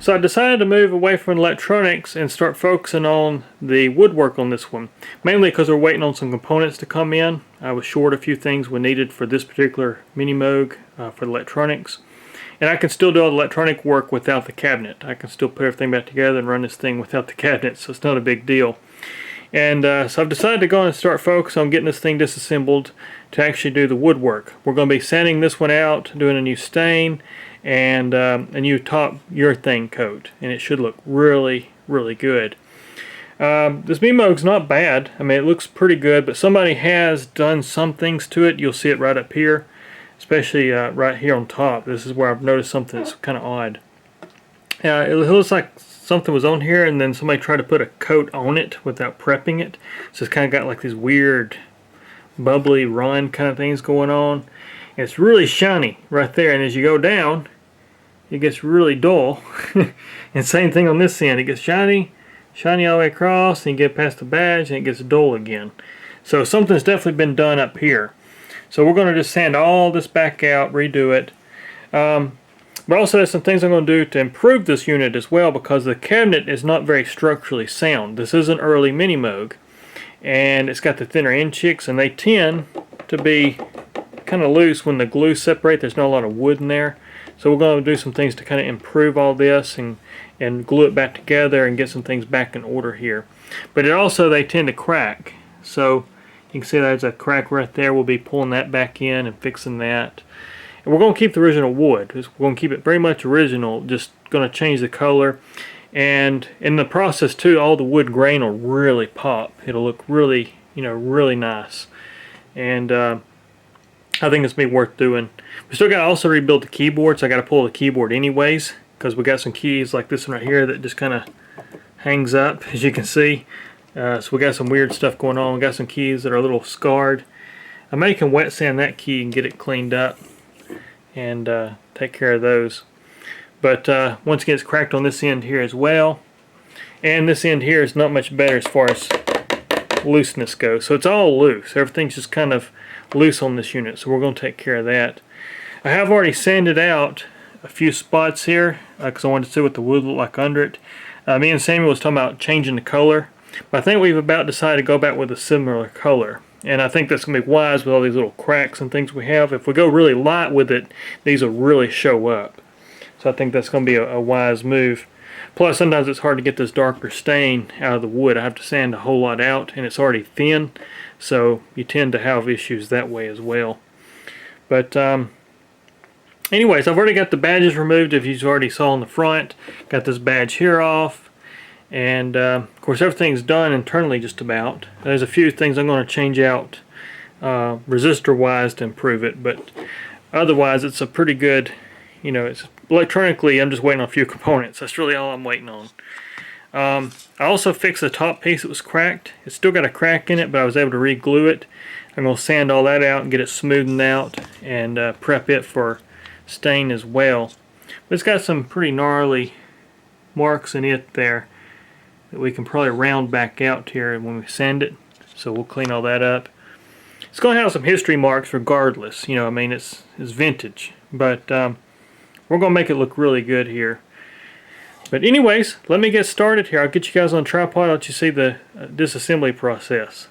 So I decided to move away from electronics and start focusing on the woodwork on this one. Mainly because we're waiting on some components to come in. I was short a few things we needed for this particular Minimoog for the electronics. And I can still do all the electronic work without the cabinet. I can still put everything back together and run this thing without the cabinet, so it's not a big deal. And so I've decided to go and start focus on getting this thing disassembled to actually do the woodwork. We're going to be sanding this one out, doing a new stain, and a new top urethane coat. And it should look really, really good. This Minimoog's not bad. I mean, it looks pretty good, but somebody has done some things to it. You'll see it right up here. Especially right here on top. This is where I've noticed something that's kind of odd. It looks like something was on here and then somebody tried to put a coat on it without prepping it. So it's kind of got like these weird bubbly run kind of things going on. And it's really shiny right there, and as you go down it gets really dull. And same thing on this end. It gets shiny all the way across, and you get past the badge and it gets dull again. So something's definitely been done up here. So we're going to just sand all this back out, redo it. But also there's some things I'm going to do to improve this unit as well, because the cabinet is not very structurally sound. This is an early Minimoog, and it's got the thinner end chicks, and they tend to be kind of loose when the glue separates. There's not a lot of wood in there. So we're going to do some things to kind of improve all this and glue it back together and get some things back in order here. But it also, they tend to crack. So you can see there's a crack right there. We'll be pulling that back in and fixing that. And we're going to keep the original wood. We're going to keep it very much original, just going to change the color. And in the process too, all the wood grain will really pop. It'll look really, really nice. And I think it's going to be worth doing. We still got to also rebuild the keyboard, so I got to pull the keyboard anyways, because we got some keys like this one right here that just kind of hangs up, as you can see. So we got some weird stuff going on. We got some keys that are a little scarred. I may can wet sand that key and get it cleaned up and take care of those. But once again, it's cracked on this end here as well. And this end here is not much better as far as looseness goes. So it's all loose. Everything's just kind of loose on this unit. So we're going to take care of that. I have already sanded out a few spots here because I wanted to see what the wood looked like under it. Me and Samuel was talking about changing the color. But I think we've about decided to go back with a similar color. And I think that's going to be wise with all these little cracks and things we have. If we go really light with it, these will really show up. So I think that's going to be a wise move. Plus, sometimes it's hard to get this darker stain out of the wood. I have to sand a whole lot out, and it's already thin. So you tend to have issues that way as well. But anyways, I've already got the badges removed, if you already saw on the front. Got this badge here off. And of course everything's done internally just about. There's a few things I'm going to change out resistor wise to improve it, but otherwise it's a pretty good, it's electronically, I'm just waiting on a few components. That's really all I'm waiting on. I also fixed the top piece that was cracked. It's still got a crack in it, but I was able to re-glue it. I'm going to sand all that out and get it smoothened out and prep it for stain as well. But it's got some pretty gnarly marks in it there that we can probably round back out here when we sand it. So we'll clean all that up. It's going to have some history marks regardless. I mean, it's vintage. But we're going to make it look really good here. But anyways, let me get started here. I'll get you guys on tripod. I'll let you see the disassembly process.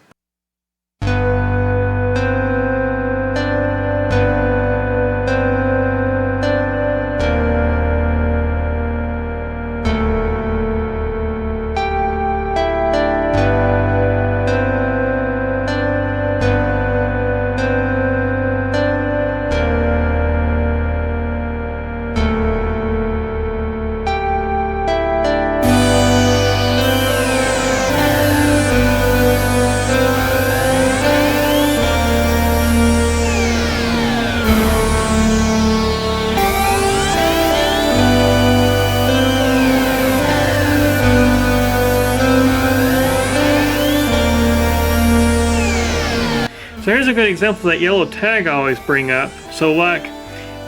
So here's a good example of that yellow tag I always bring up. So like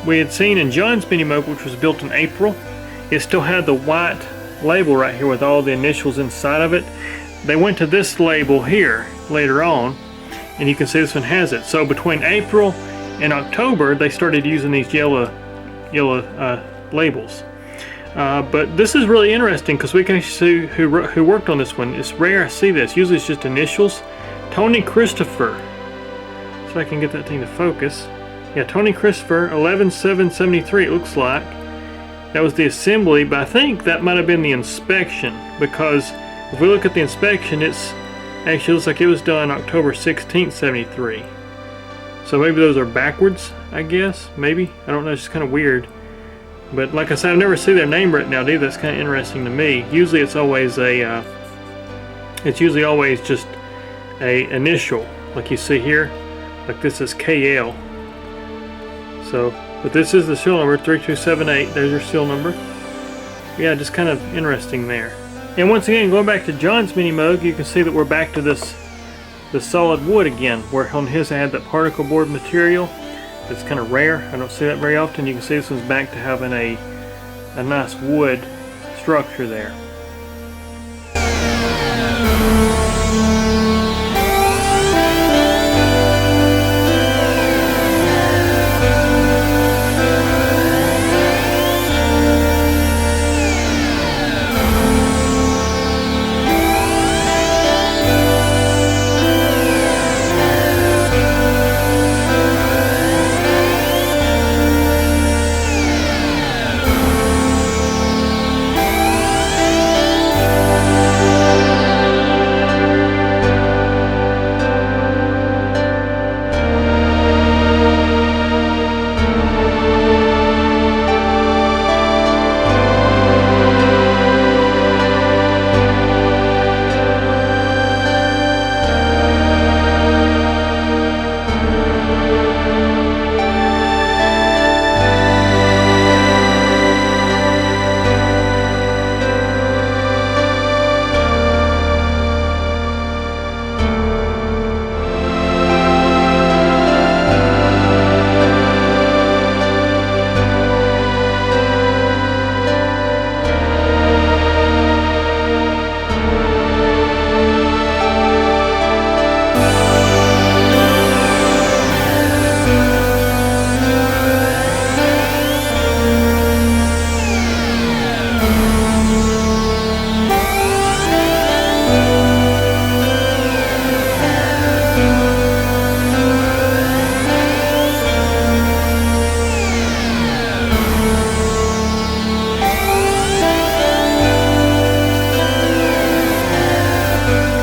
we had seen in John's Minimoog, which was built in April, it still had the white label right here with all the initials inside of it. They went to this label here later on, and you can see this one has it. So between April and October, they started using these yellow labels. But this is really interesting because we can see who worked on this one. It's rare I see this. Usually it's just initials. Tony Christopher. So I can get that thing to focus. Yeah, Tony Christopher, 11/7/73 it looks like. That was the assembly, but I think that might have been the inspection, because if we look at the inspection, it's actually looks like it was done October 16th, 73. So maybe those are backwards, I guess. Maybe. I don't know. It's just kind of weird. But like I said, I never see their name written out either. That's kind of interesting to me. Usually it's always a, it's usually always just a initial, like you see here. Like this is KL. So, but this is the serial number, 3278. There's your serial number. Yeah, just kind of interesting there. And once again, going back to John's Minimoog, you can see that we're back to the solid wood again, where on his I had that particle board material. It's kind of rare. I don't see that very often. You can see this one's back to having a nice wood structure there.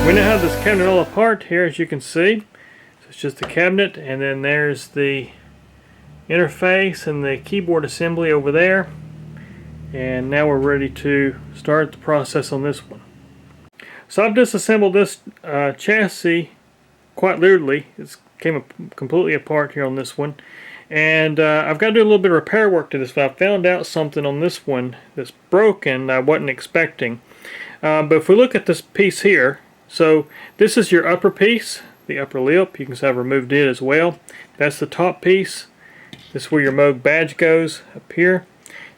We now have this cabinet all apart here, as you can see. So it's just the cabinet, and then there's the interface and the keyboard assembly over there. And now we're ready to start the process on this one. So I've disassembled this chassis quite literally. It came completely apart here on this one. And I've got to do a little bit of repair work to this one. I found out something on this one that's broken I wasn't expecting. But if we look at this piece here, so this is your upper piece, the upper lip. You can see I've removed it as well. That's the top piece. This is where your Moog badge goes, up here.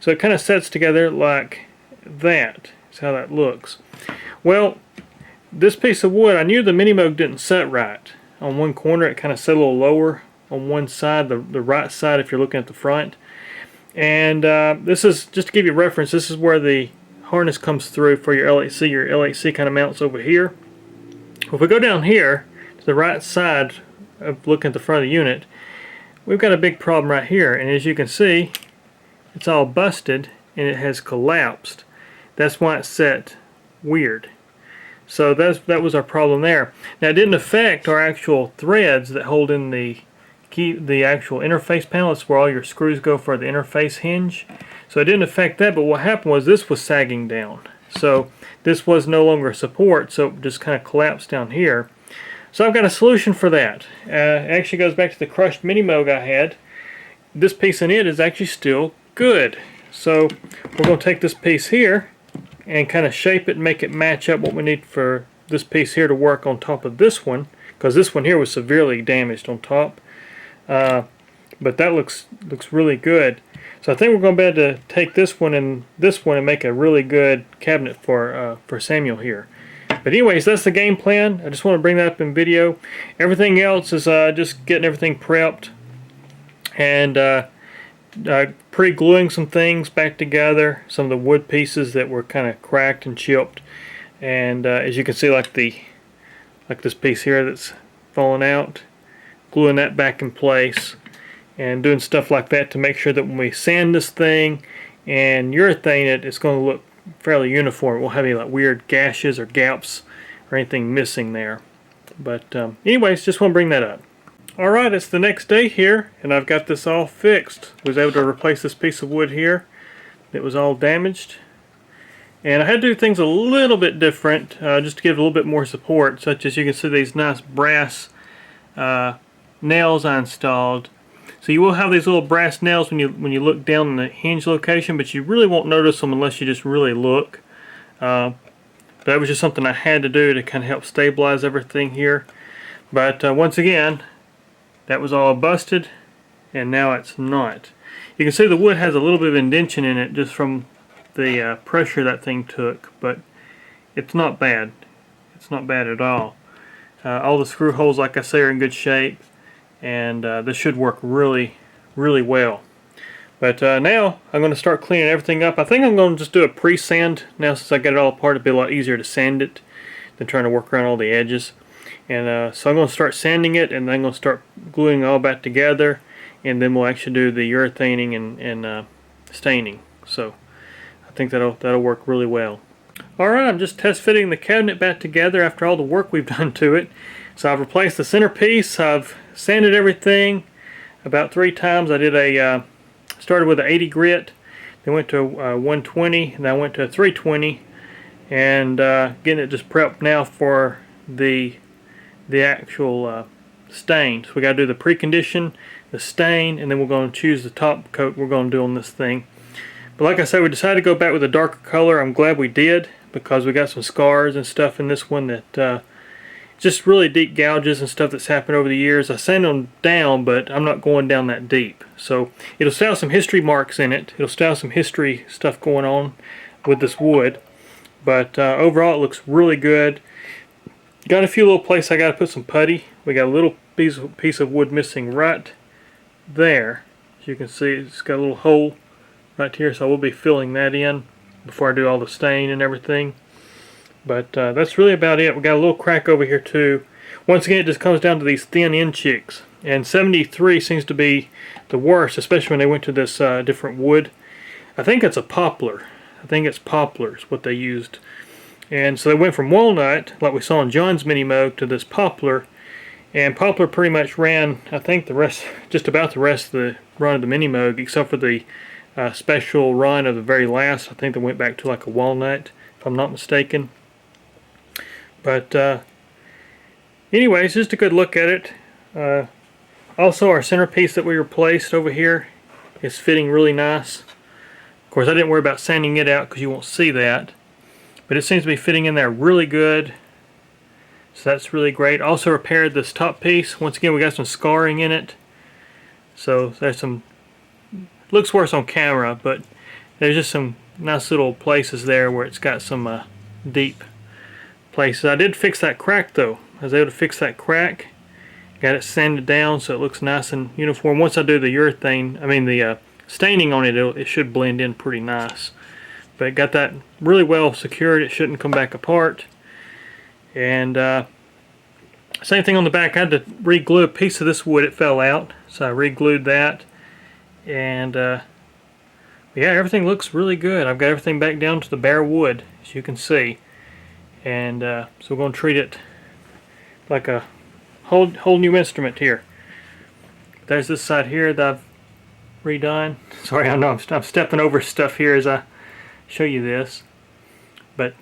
So it kind of sets together like that. That's how that looks. Well, this piece of wood, I knew the Minimoog didn't set right. On one corner it kind of set a little lower on one side, the right side if you're looking at the front. And this is, just to give you a reference, this is where the harness comes through for your LHC. Your LHC kind of mounts over here. If we go down here to the right side of looking at the front of the unit, we've got a big problem right here. And as you can see, it's all busted and it has collapsed. That's why it's set weird. So that was our problem there. Now it didn't affect our actual threads that hold in the actual interface panel. It's where all your screws go for the interface hinge. So it didn't affect that, but what happened was this was sagging down. So this was no longer support, so it just kind of collapsed down here. So I've got a solution for that. It actually goes back to the crushed Minimoog I had. This piece in it is actually still good. So we're going to take this piece here and kind of shape it and make it match up what we need for this piece here to work on top of this one, because this one here was severely damaged on top. But that looks really good. So I think we're going to be able to take this one and make a really good cabinet for Samuel here. But anyways, that's the game plan. I just want to bring that up in video. Everything else is just getting everything prepped and pre-gluing some things back together, some of the wood pieces that were kind of cracked and chipped, and as you can see, like this piece here that's fallen out, gluing that back in place and doing stuff like that to make sure that when we sand this thing and urethane it, it's going to look fairly uniform. It won't have any like weird gashes or gaps or anything missing there. But anyways, just want to bring that up. Alright, it's the next day here, and I've got this all fixed. Was able to replace this piece of wood here that was all damaged. And I had to do things a little bit different, just to give it a little bit more support, such as you can see these nice brass nails I installed. So you will have these little brass nails when you look down in the hinge location, but you really won't notice them unless you just really look. But that was just something I had to do to kind of help stabilize everything here. But once again, that was all busted, and now it's not. You can see the wood has a little bit of indentation in it just from the pressure that thing took, but it's not bad. It's not bad at all. All the screw holes, like I say, are in good shape, and this should work really, really well. But now I'm going to start cleaning everything up. I think I'm going to just do a pre-sand now, since I got it all apart. It'll be a lot easier to sand it than trying to work around all the edges. And so I'm going to start sanding it, and then I'm going to start gluing it all back together, and then we'll actually do the urethaning and staining. So I think that'll work really well. Alright, I'm just test fitting the cabinet back together after all the work we've done to it. So I've replaced the centerpiece, I've sanded everything about 3 times. I did started with an 80 grit, then went to a 120, and then I went to a 320, and getting it just prepped now for the actual stain. So we got to do the precondition, the stain, and then we're going to choose the top coat we're going to do on this thing. But like I said, we decided to go back with a darker color. I'm glad we did, because we got some scars and stuff in this one that just really deep gouges and stuff that's happened over the years. I sanded them down, but I'm not going down that deep. So it'll still have some history marks in it. It'll still have some history stuff going on with this wood. But overall, it looks really good. Got a few little places I got to put some putty. We got a little piece of wood missing right there. As you can see, it's got a little hole right here, so I will be filling that in before I do all the stain and everything. But that's really about it. We got a little crack over here too. Once again, it just comes down to these thin end chicks. And 73 seems to be the worst, especially when they went to this different wood. I think it's a poplar. I think it's poplar is what they used. And so they went from walnut, like we saw in John's Minimoog, to this poplar. And poplar pretty much ran, I think, just about the rest of the run of the Minimoog, except for the special run of the very last. I think they went back to like a walnut, if I'm not mistaken. But anyways, just a good look at it. Also, our centerpiece that we replaced over here is fitting really nice. Of course, I didn't worry about sanding it out because you won't see that. But it seems to be fitting in there really good. So that's really great. Also repaired this top piece. Once again, we got some scarring in it. So there's some, looks worse on camera, but there's just some nice little places there where it's got some deep places. I did fix that crack though. I was able to fix that crack. Got it sanded down so it looks nice and uniform. Once I do the the staining on it, it should blend in pretty nice. But got that really well secured. It shouldn't come back apart. And same thing on the back. I had to re-glue a piece of this wood. It fell out, so I re-glued that. And yeah, everything looks really good. I've got everything back down to the bare wood, as you can see. And so we're going to treat it like a whole new instrument here. There's this side here that I've redone. Sorry, I know I'm stepping over stuff here as I show you this. But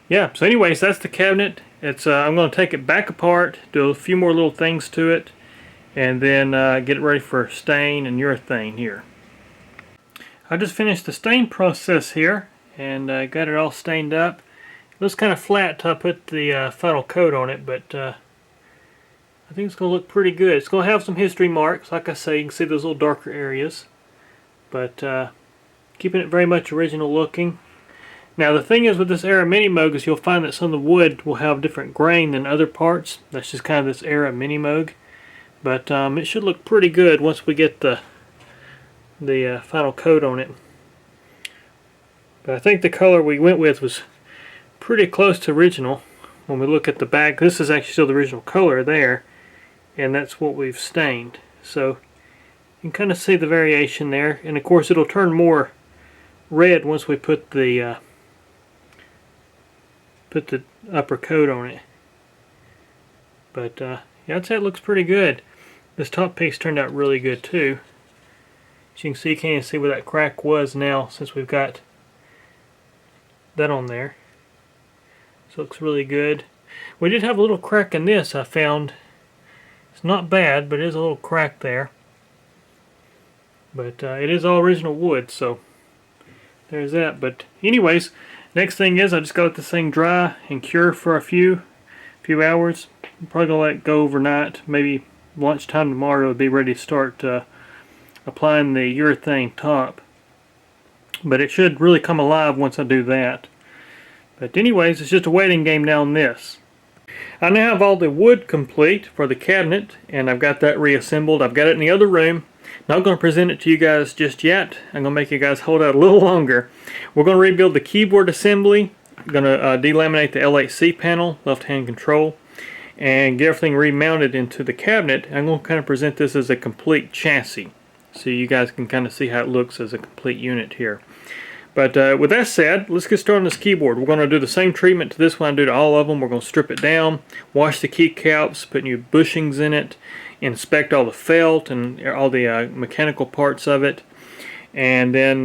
yeah, so anyways, that's the cabinet. It's I'm going to take it back apart, do a few more little things to it, and then get it ready for stain and urethane here. I just finished the stain process here and got it all stained up. It looks kind of flat till I put the final coat on it, but I think it's going to look pretty good. It's going to have some history marks. Like I say, you can see those little darker areas, but keeping it very much original looking. Now the thing is with this era Minimoog is you'll find that some of the wood will have different grain than other parts. That's just kind of this era Minimoog. But it should look pretty good once we get the the final coat on it. But I think the color we went with was pretty close to original. When we look at the back, this is actually still the original color there, and that's what we've stained. So you can kind of see the variation there, and of course it'll turn more red once we put the upper coat on it. But yeah, I'd say it looks pretty good. This top piece turned out really good too. As you can see, you can't even see where that crack was now since we've got that on there. So it looks really good. We did have a little crack in this, I found. It's not bad, but it is a little crack there. But it is all original wood, so there's that. But anyways, next thing is I just got to let this thing dry and cure for a few hours. I'm probably going to let it go overnight. Maybe lunchtime tomorrow it'll be ready to start applying the urethane top. But it should really come alive once I do that. But anyways, it's just a waiting game now on this. I now have all the wood complete for the cabinet, and I've got that reassembled. I've got it in the other room. Not going to present it to you guys just yet. I'm going to make you guys hold out a little longer. We're going to rebuild the keyboard assembly. I'm going to delaminate the L8C panel, left-hand control, and get everything remounted into the cabinet. I'm going to kind of present this as a complete chassis, so you guys can kind of see how it looks as a complete unit here. But with that said, let's get started on this keyboard. We're going to do the same treatment to this one I do to all of them. We're going to strip it down, wash the keycaps, put new bushings in it, inspect all the felt and all the mechanical parts of it, and then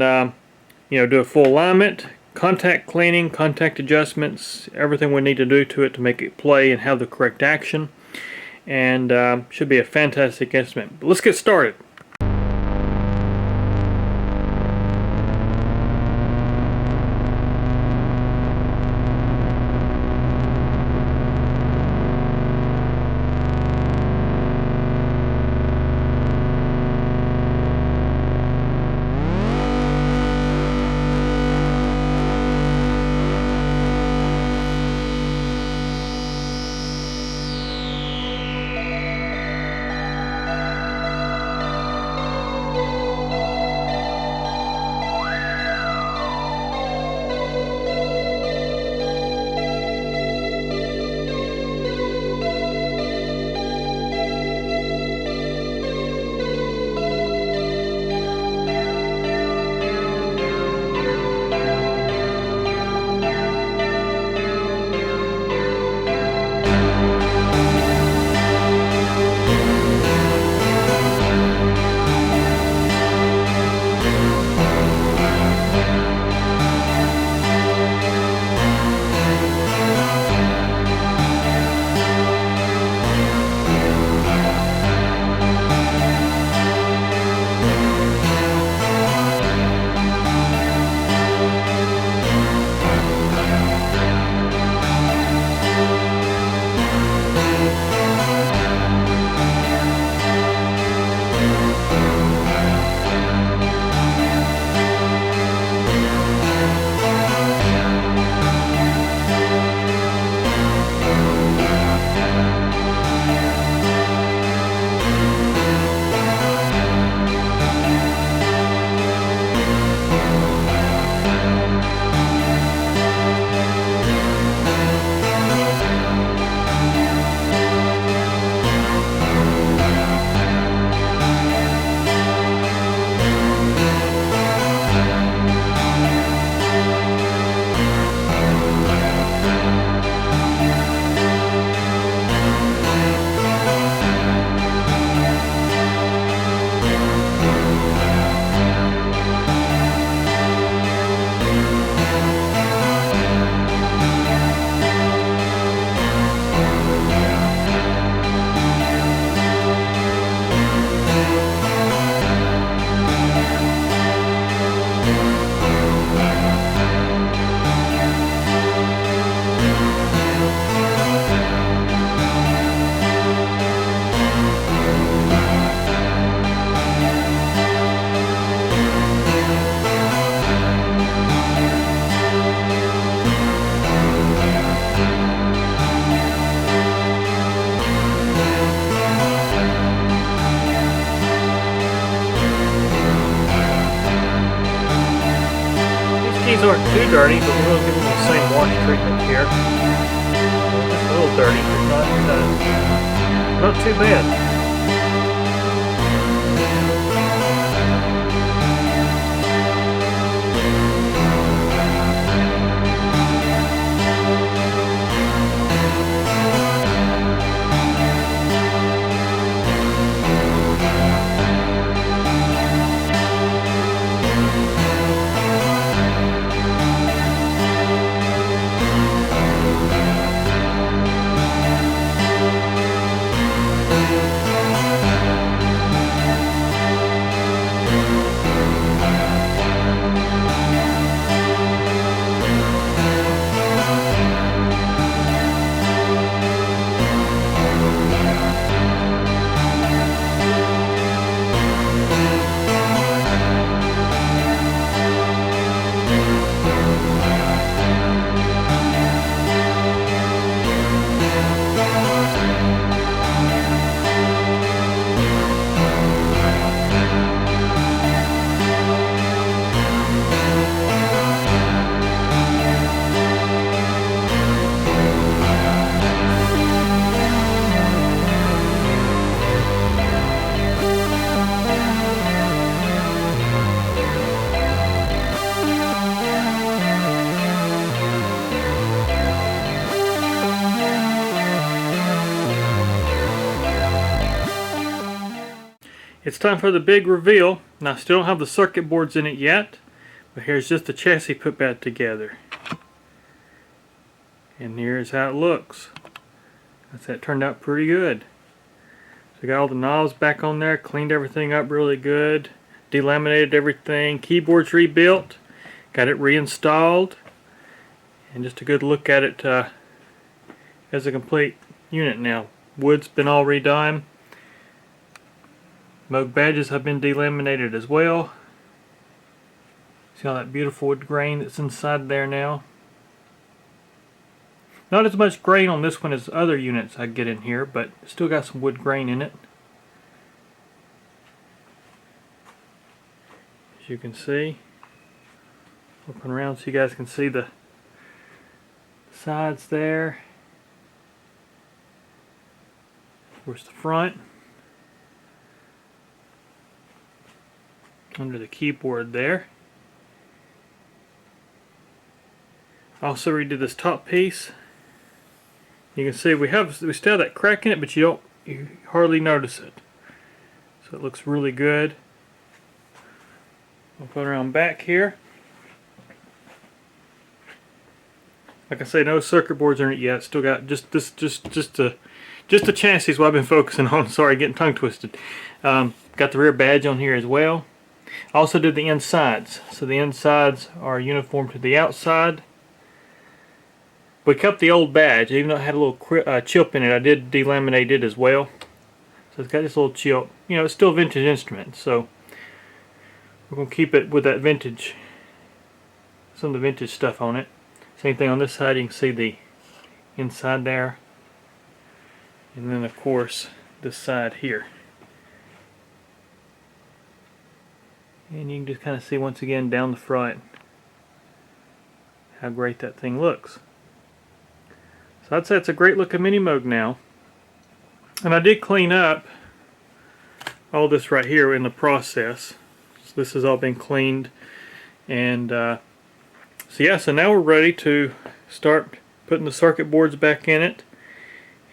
do a full alignment, contact cleaning, contact adjustments, everything we need to do to it to make it play and have the correct action. And should be a fantastic instrument. But let's get started. these aren't too dirty, but we're going to give them the same wash treatment here. Just a little dirty, but not too bad. It's time for the big reveal. Now, I still don't have the circuit boards in it yet, but here's just the chassis put back together. And here's how it looks. That turned out pretty good. So I got all the knobs back on there, cleaned everything up really good, delaminated everything, keyboard's rebuilt, got it reinstalled, and just a good look at it as a complete unit now. Wood's been all redone. Moog badges have been delaminated as well. See all that beautiful wood grain that's inside there now. Not as much grain on this one as other units I get in here, but still got some wood grain in it. As you can see, open around so you guys can see the sides there. Of course, the front. Under the keyboard there. Also redid this top piece. You can see we still have that crack in it, but you hardly notice it. So it looks really good. I'll put it around back here. Like I say, no circuit boards in it yet. Still got just the chassis is what I've been focusing on. Sorry, getting tongue twisted. Got the rear badge on here as well. I also did the insides. So the insides are uniform to the outside. We kept the old badge, even though it had a little chip in it. I did delaminate it as well. So it's got this little chip. You know, it's still a vintage instrument, so we're going to keep it with that vintage, some of the vintage stuff on it. Same thing on this side. You can see the inside there. And then, of course, this side here. And you can just kind of see once again down the front how great that thing looks. So I'd say it's a great looking Minimoog now. And I did clean up all this right here in the process. So this has all been cleaned. And so now we're ready to start putting the circuit boards back in it.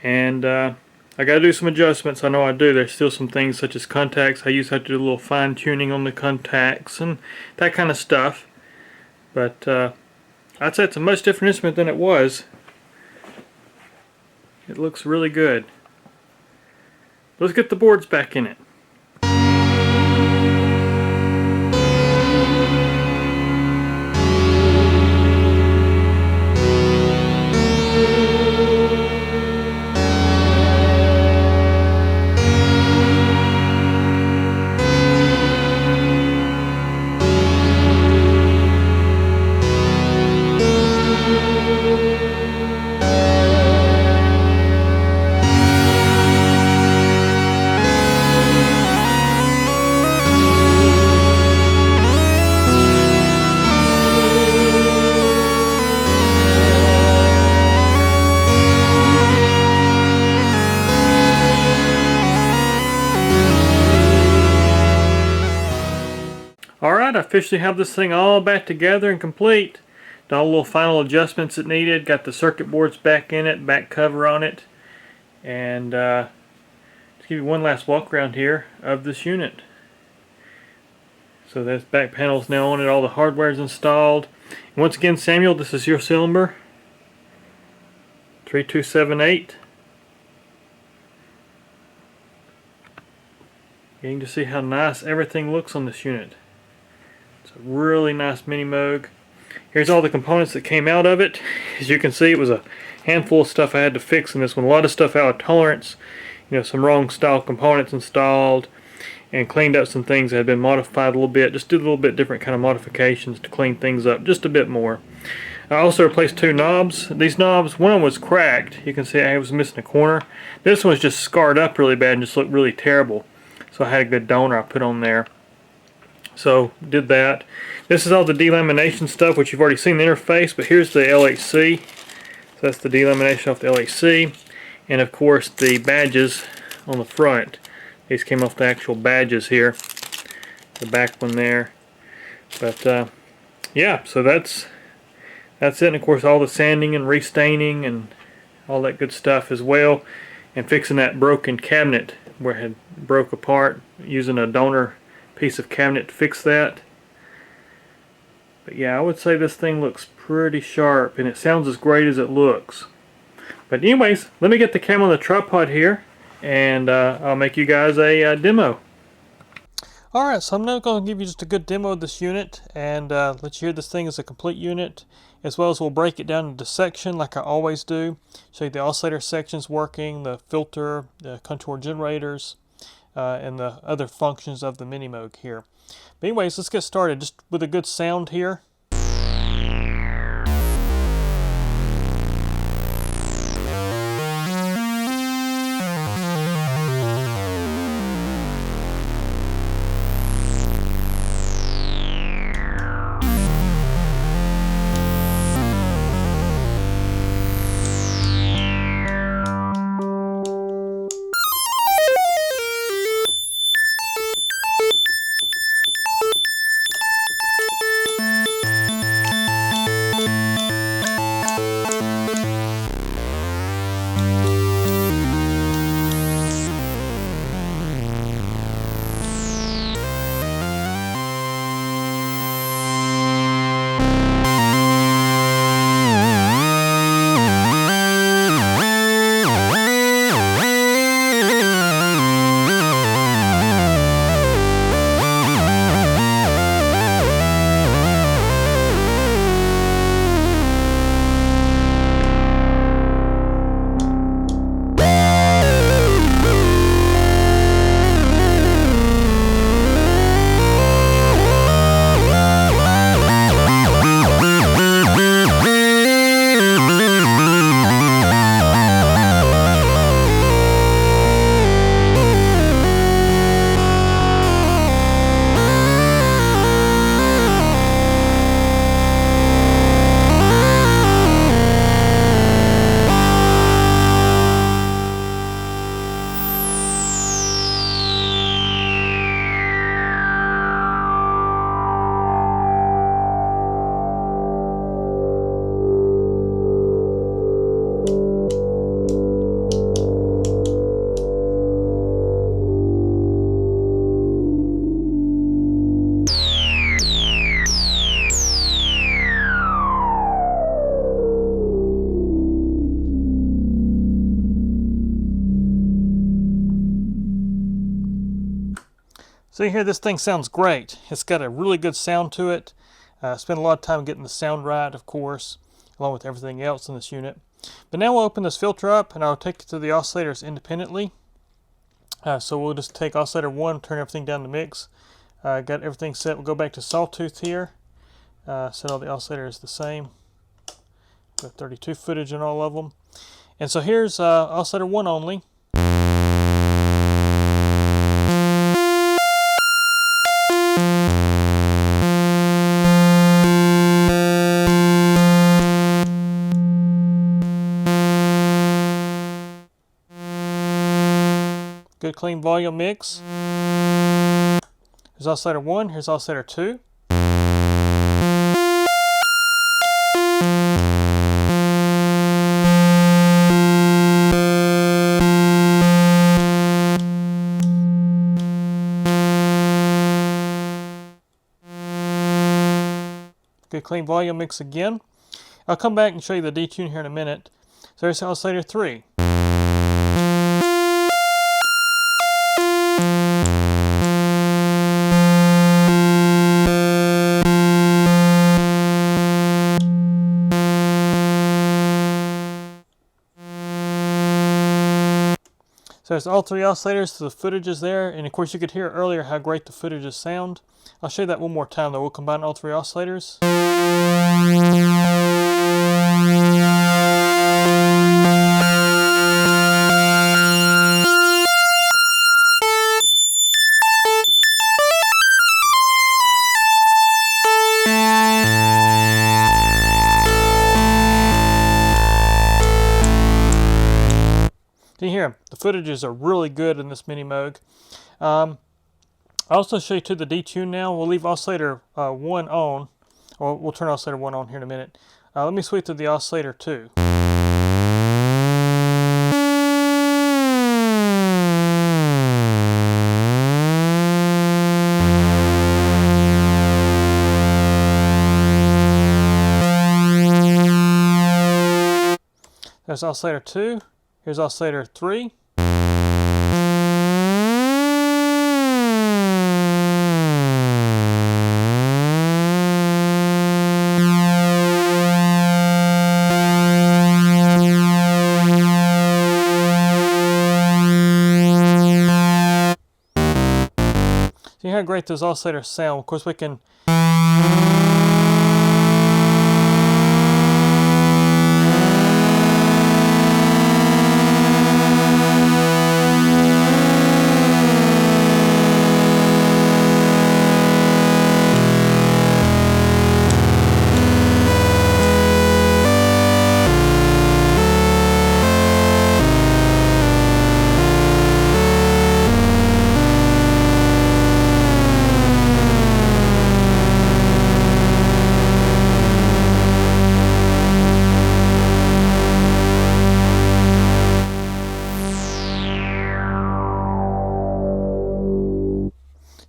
And I got to do some adjustments. I know I do. There's still some things such as contacts. I used to have to do a little fine tuning on the contacts and that kind of stuff. But I'd say it's a much different instrument than it was. It looks really good. Let's get the boards back in it. officially have this thing all back together and complete. Done all the little final adjustments it needed. Got the circuit boards back in it, back cover on it. And let's give you one last walk around here of this unit. So this back panel's now on it, all the hardware is installed. And once again, Samuel, this is your serial number 3278. You can just see how nice everything looks on this unit. It's a really nice Minimoog. Here's all the components that came out of it. As you can see, it was a handful of stuff I had to fix in this one. A lot of stuff out of tolerance. You know, some wrong style components installed, and cleaned up some things that had been modified a little bit. Just did a little bit different kind of modifications to clean things up just a bit more. I also replaced 2 knobs. These knobs, one of them was cracked. You can see I was missing a corner. This one was just scarred up really bad and just looked really terrible. So I had a good donor I put on there. So did that. This is all the delamination stuff, which you've already seen the interface, but here's the LHC. So that's the delamination off the LHC. And of course the badges on the front. These came off the actual badges here. The back one there. But yeah, so that's it. And of course all the sanding and restaining and all that good stuff as well. And fixing that broken cabinet where it had broke apart, using a donor piece of cabinet to fix that. But yeah, I would say this thing looks pretty sharp, and it sounds as great as it looks. But anyways, let me get the camera on the tripod here, and I'll make you guys a demo. Alright, so I'm now going to give you just a good demo of this unit, and let you hear this thing as a complete unit, as well as we'll break it down into section like I always do. Show you the oscillator sections working, the filter, the contour generators, and the other functions of the Minimoog here. But anyways, let's get started just with a good sound here. So you hear this thing sounds great. It's got a really good sound to it. Spent a lot of time getting the sound right, of course, along with everything else in this unit. But now we'll open this filter up, and I'll take it to the oscillators independently. So we'll just take oscillator 1, turn everything down to mix. Got everything set. We'll go back to sawtooth here. Set all the oscillators the same. Got 32 footage in all of them. And so here's oscillator 1 only. Good clean volume mix. Here's oscillator 1, here's oscillator 2. Good clean volume mix again. I'll come back and show you the detune here in a minute. So there's oscillator 3. So there's all 3 oscillators, so the footage is there, and of course you could hear earlier how great the footages sound. I'll show you that one more time though. We'll combine all 3 oscillators. Can you hear? The footages are really good in this Minimoog. I'll also show you to the detune now. We'll leave oscillator 1 on, or we'll turn oscillator 1 on here in a minute. Let me switch to the oscillator 2. There's oscillator 2. Here's oscillator 3. See how great those oscillators sound. Of course we can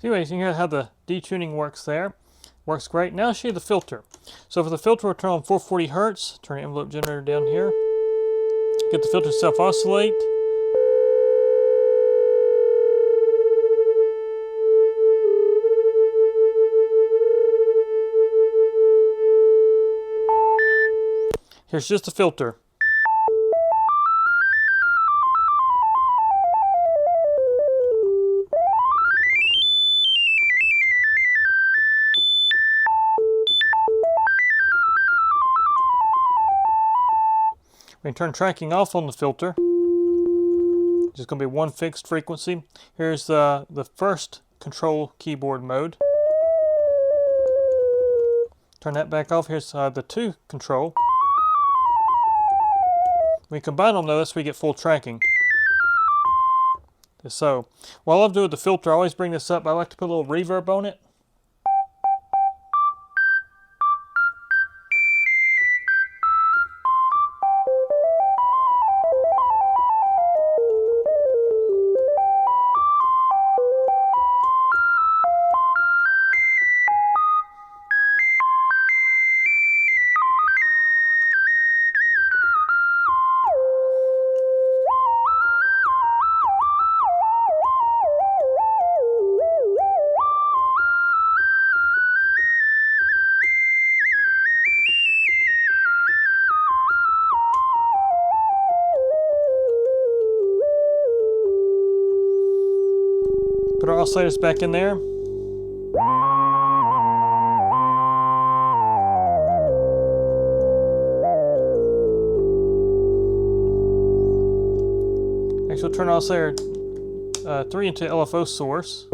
anyways, you can hear how the detuning works there. Works great. Now I'll show you the filter. So for the filter, we'll turn on 440 Hertz. Turn the envelope generator down here. Get the filter to self-oscillate. Here's just the filter. We can turn tracking off on the filter. Just going to be one fixed frequency. Here's the first control keyboard mode. Turn that back off. Here's the 2 control. When we combine them though, that's where we get full tracking. So, what I love to do with the filter, I always bring this up, I like to put a little reverb on it. Put our oscillators back in there. Next we'll turn oscillator 3 into LFO source.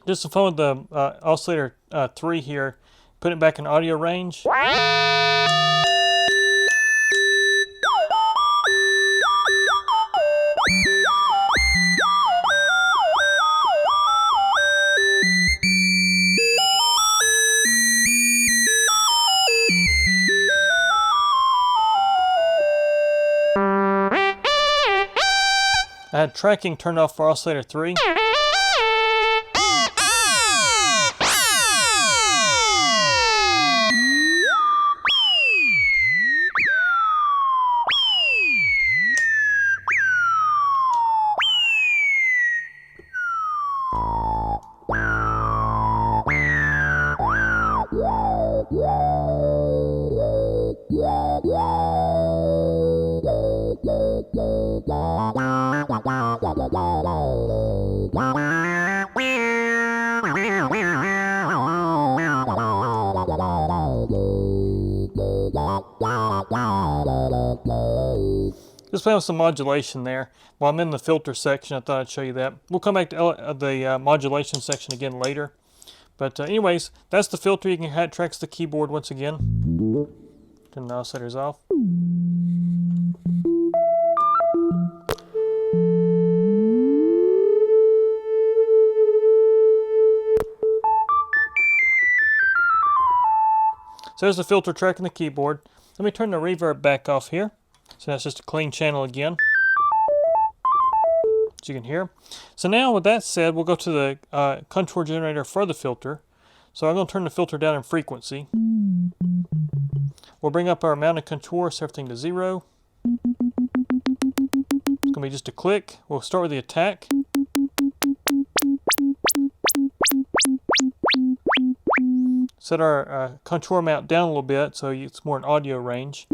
Just to phone with the oscillator 3 here, put it back in audio range. I had tracking turned off for oscillator 3. Just playing with some modulation there. While I'm in the filter section, I thought I'd show you that. We'll come back to the modulation section again later. But anyways, that's the filter. You can hat tracks the keyboard once again. Turn the oscillators off. So there's the filter tracking the keyboard. Let me turn the reverb back off here. So that's just a clean channel again, as you can hear. So now with that said, we'll go to the contour generator for the filter. So I'm going to turn the filter down in frequency. We'll bring up our mounted contour, set everything to 0. It's going to be just a click. We'll start with the attack. Set our contour mount down a little bit so it's more in audio range.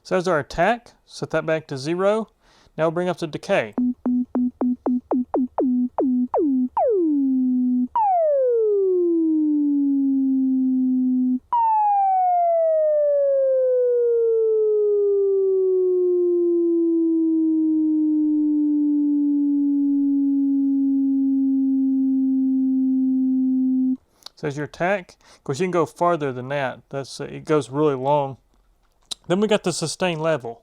So there's our attack. Set that back to 0. Now we'll bring up the decay. So there's your attack. Of course, you can go farther than that. It goes really long. Then we got the sustain level,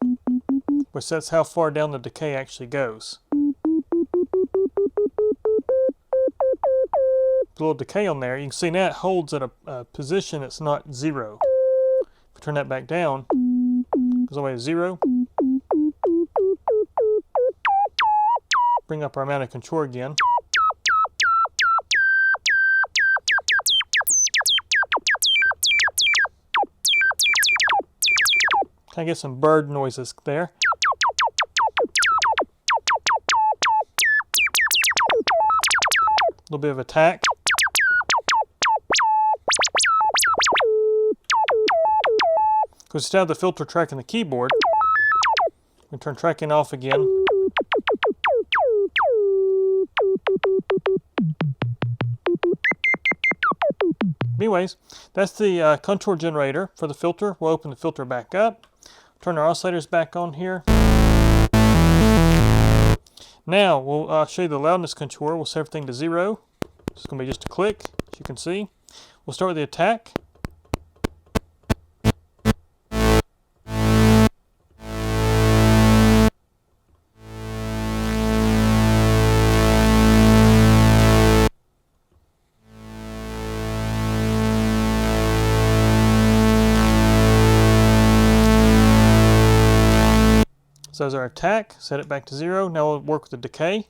which that's how far down the decay actually goes. A little decay on there. You can see now it holds at a position that's not 0. If we turn that back down, it goes all the way to 0. Bring up our mounted contour again. Kind of get some bird noises there. A little bit of attack. Because instead of the filter tracking the keyboard, we turn tracking off again. Anyways, that's the contour generator for the filter. We'll open the filter back up. Turn our oscillators back on here. Now we'll show you the loudness contour. We'll set everything to 0. It's going to be just a click, as you can see. We'll start with the attack. So there's our attack, set it back to 0. Now we'll work with the decay.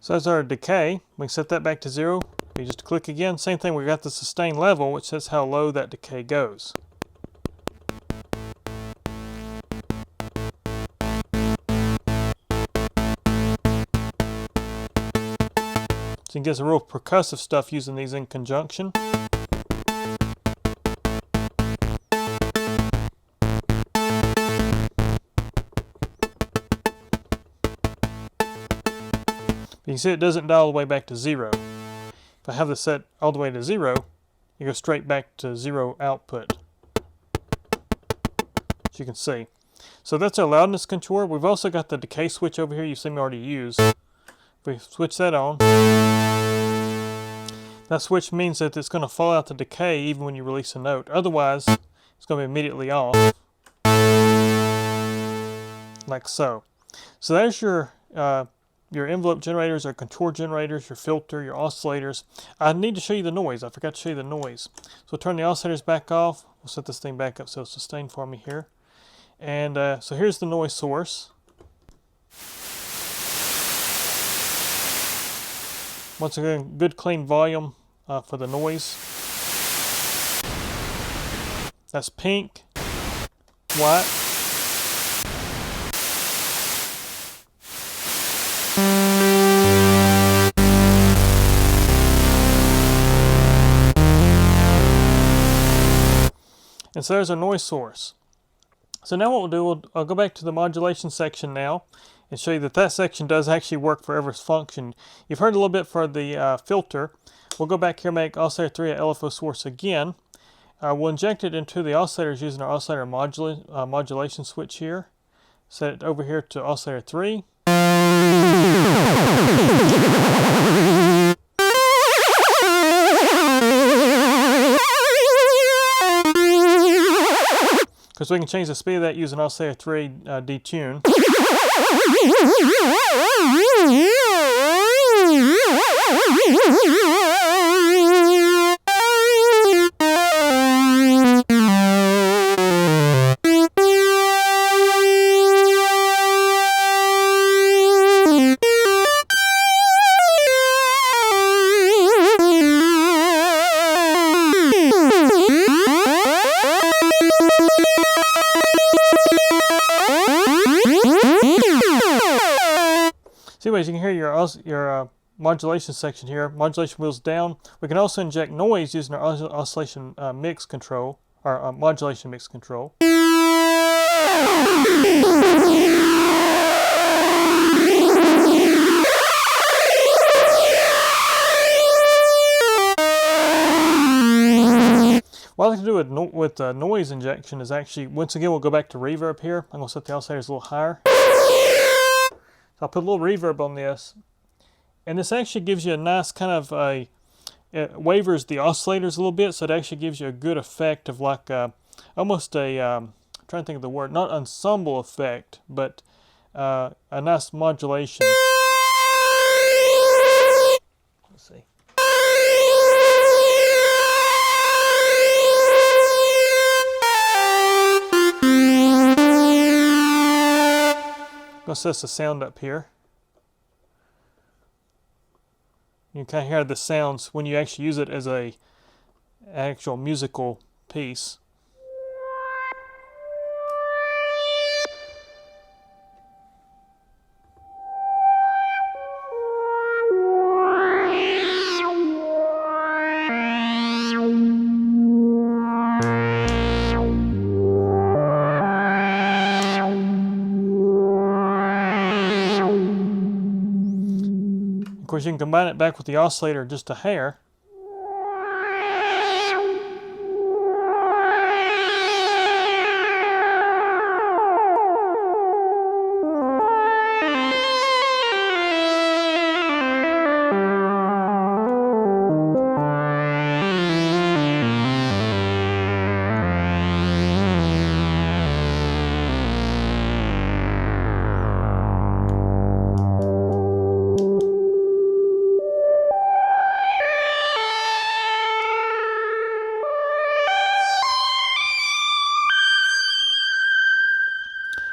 So there's our decay. We can set that back to 0. You just click again. Same thing, we got the sustain level, which says how low that decay goes. So you get some real percussive stuff using these in conjunction. You can see it doesn't dial all the way back to 0. If I have this set all the way to 0, it goes straight back to 0 output. As you can see. So that's our loudness controller. We've also got the decay switch over here you see me already use. If we switch that on, that switch means that it's going to fall out the decay even when you release a note. Otherwise, it's going to be immediately off. Like so. So there's your envelope generators, or contour generators, your filter, your oscillators. I need to show you the noise. I forgot to show you the noise. So we'll turn the oscillators back off. We'll set this thing back up so it's sustained for me here. And so here's the noise source. Once again, good clean volume for the noise. That's pink, white. And so there's our noise source. So now what we'll do, I'll go back to the modulation section now and show you that that section does actually work for every function. You've heard a little bit for the filter. We'll go back here and make oscillator 3 a LFO source again. We'll inject it into the oscillators using our oscillator modulation switch here. Set it over here to oscillator 3. Because we can change the speed of that using oscillator 3 detune. So anyways, you can hear your modulation section here. Modulation wheels down. We can also inject noise using our oscillation mix control, or modulation mix control. What I like to do with noise injection is actually, once again, we'll go back to reverb here. I'm going to set the oscillators a little higher. So I'll put a little reverb on this. And this actually gives you a nice kind of it wavers the oscillators a little bit, so it actually gives you a good effect of like almost a, I'm trying to think of the word, not ensemble effect, but a nice modulation. Let's see. I'm going to set the sound up here. You can kind of hear the sounds when you actually use it as a actual musical piece. Of course, you can combine it back with the oscillator just a hair.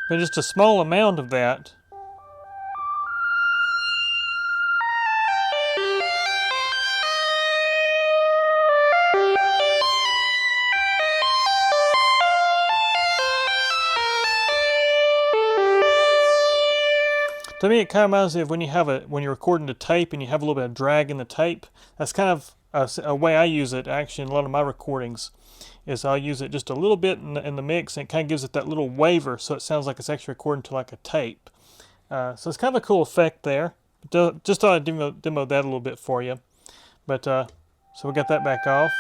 But just a small amount of that To me, it kind of reminds me of when you're recording the tape and you have a little bit of drag in the tape. That's kind of a way I use it actually in a lot of my recordings. Is I'll use it just a little bit in the mix, and it kind of gives it that little waver, so it sounds like it's actually recording to like a tape. So it's kind of a cool effect there. Just thought I'd demo that a little bit for you. But so we got that back off.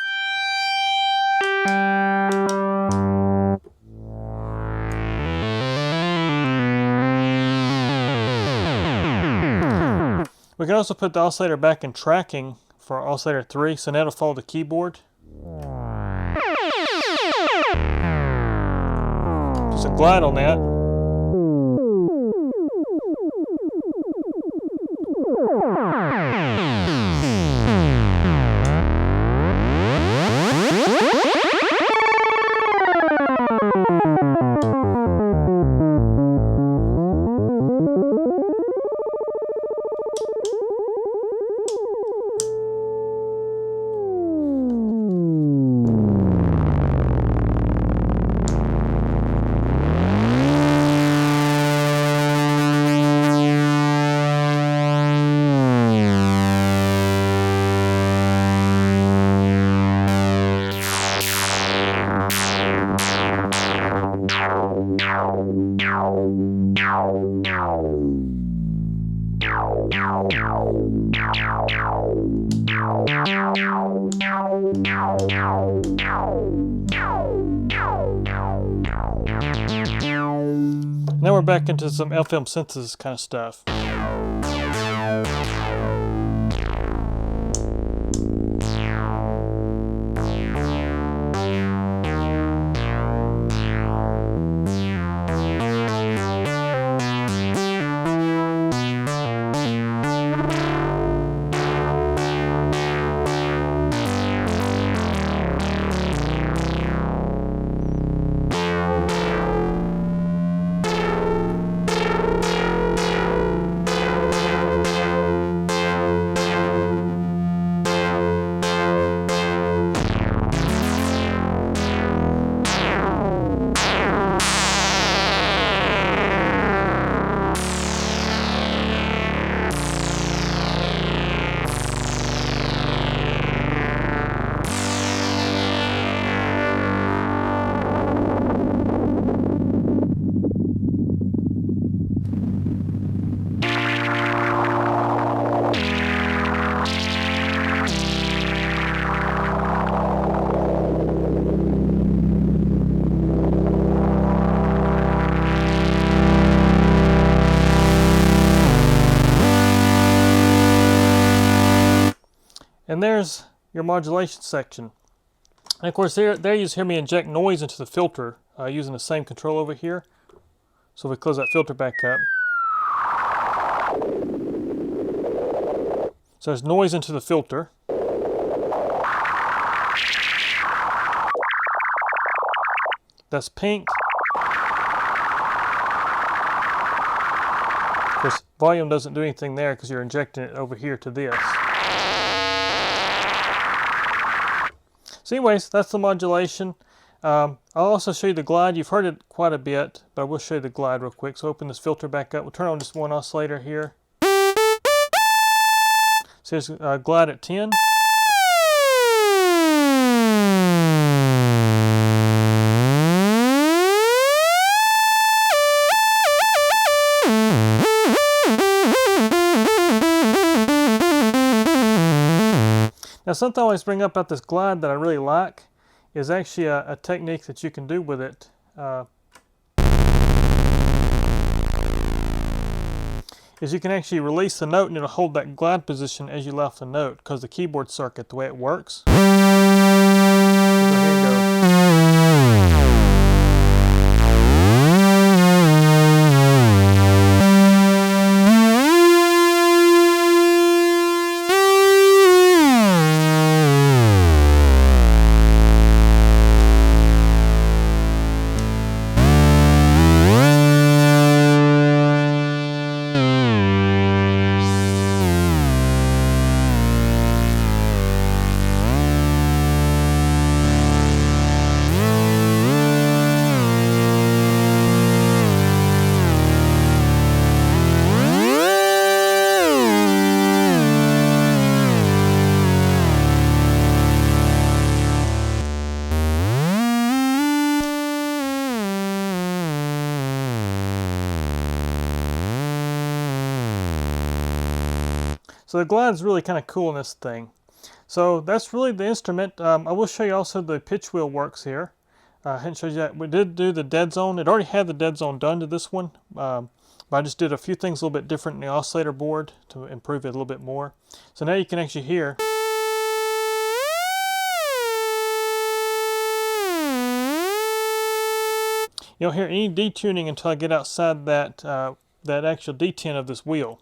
We can also put the oscillator back in tracking for oscillator 3, so now it'll follow the keyboard. Just a glide on that. Now we're back into some FM synthesis kind of stuff. And there's your modulation section. And of course, there you just hear me inject noise into the filter using the same control over here. So we close that filter back up. So there's noise into the filter. That's pink. Of course, volume doesn't do anything there because you're injecting it over here to this. So anyways, that's the modulation. I'll also show you the glide. You've heard it quite a bit, but I will show you the glide real quick. So open this filter back up. We'll turn on just one oscillator here. So here's glide at 10. Now, something I always bring up about this glide that I really like is actually a technique that you can do with it. Is you can actually release the note and it'll hold that glide position as you left the note because the keyboard circuit, the way it works. So here you go. So the glide's really kind of cool in this thing. So that's really the instrument. I will show you also the pitch wheel works here. I hadn't showed you that. We did do the dead zone. It already had the dead zone done to this one, but I just did a few things a little bit different in the oscillator board to improve it a little bit more. So now you can actually hear. You don't hear any detuning until I get outside that, that actual detent of this wheel.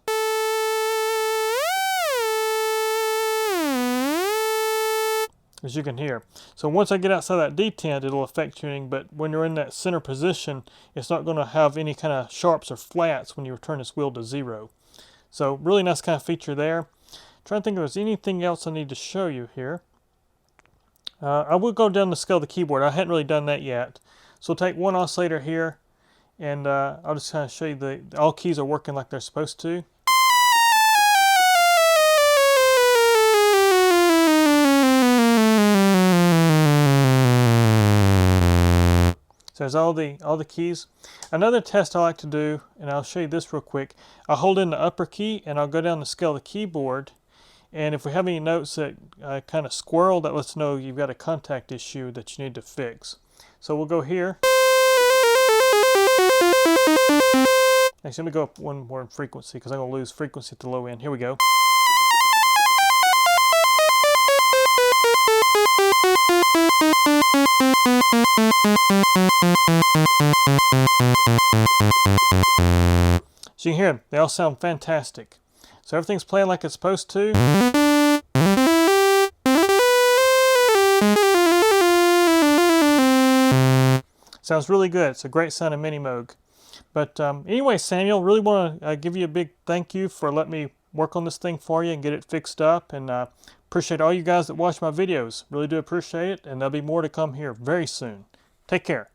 As you can hear. So once I get outside that detent, it'll affect tuning, but when you're in that center position, it's not going to have any kind of sharps or flats when you return this wheel to 0. So really nice kind of feature there. Trying to think if there's anything else I need to show you here. I will go down the scale of the keyboard. I hadn't really done that yet. So we'll take one oscillator here, and I'll just kind of show you all keys are working like they're supposed to. So there's all the keys. Another test I like to do, and I'll show you this real quick. I'll hold in the upper key and I'll go down the scale of the keyboard, and if we have any notes that kind of squirrel, that lets us know you've got a contact issue that you need to fix. So we'll go here. Actually, let me go up one more in frequency because I'm going to lose frequency at the low end. Here we go. So you can hear them. They all sound fantastic. So everything's playing like it's supposed to. Sounds really good. It's a great sound in Minimoog. But anyway, Samuel, really want to give you a big thank you for letting me work on this thing for you and get it fixed up. And appreciate all you guys that watch my videos. Really do appreciate it. And there'll be more to come here very soon. Take care.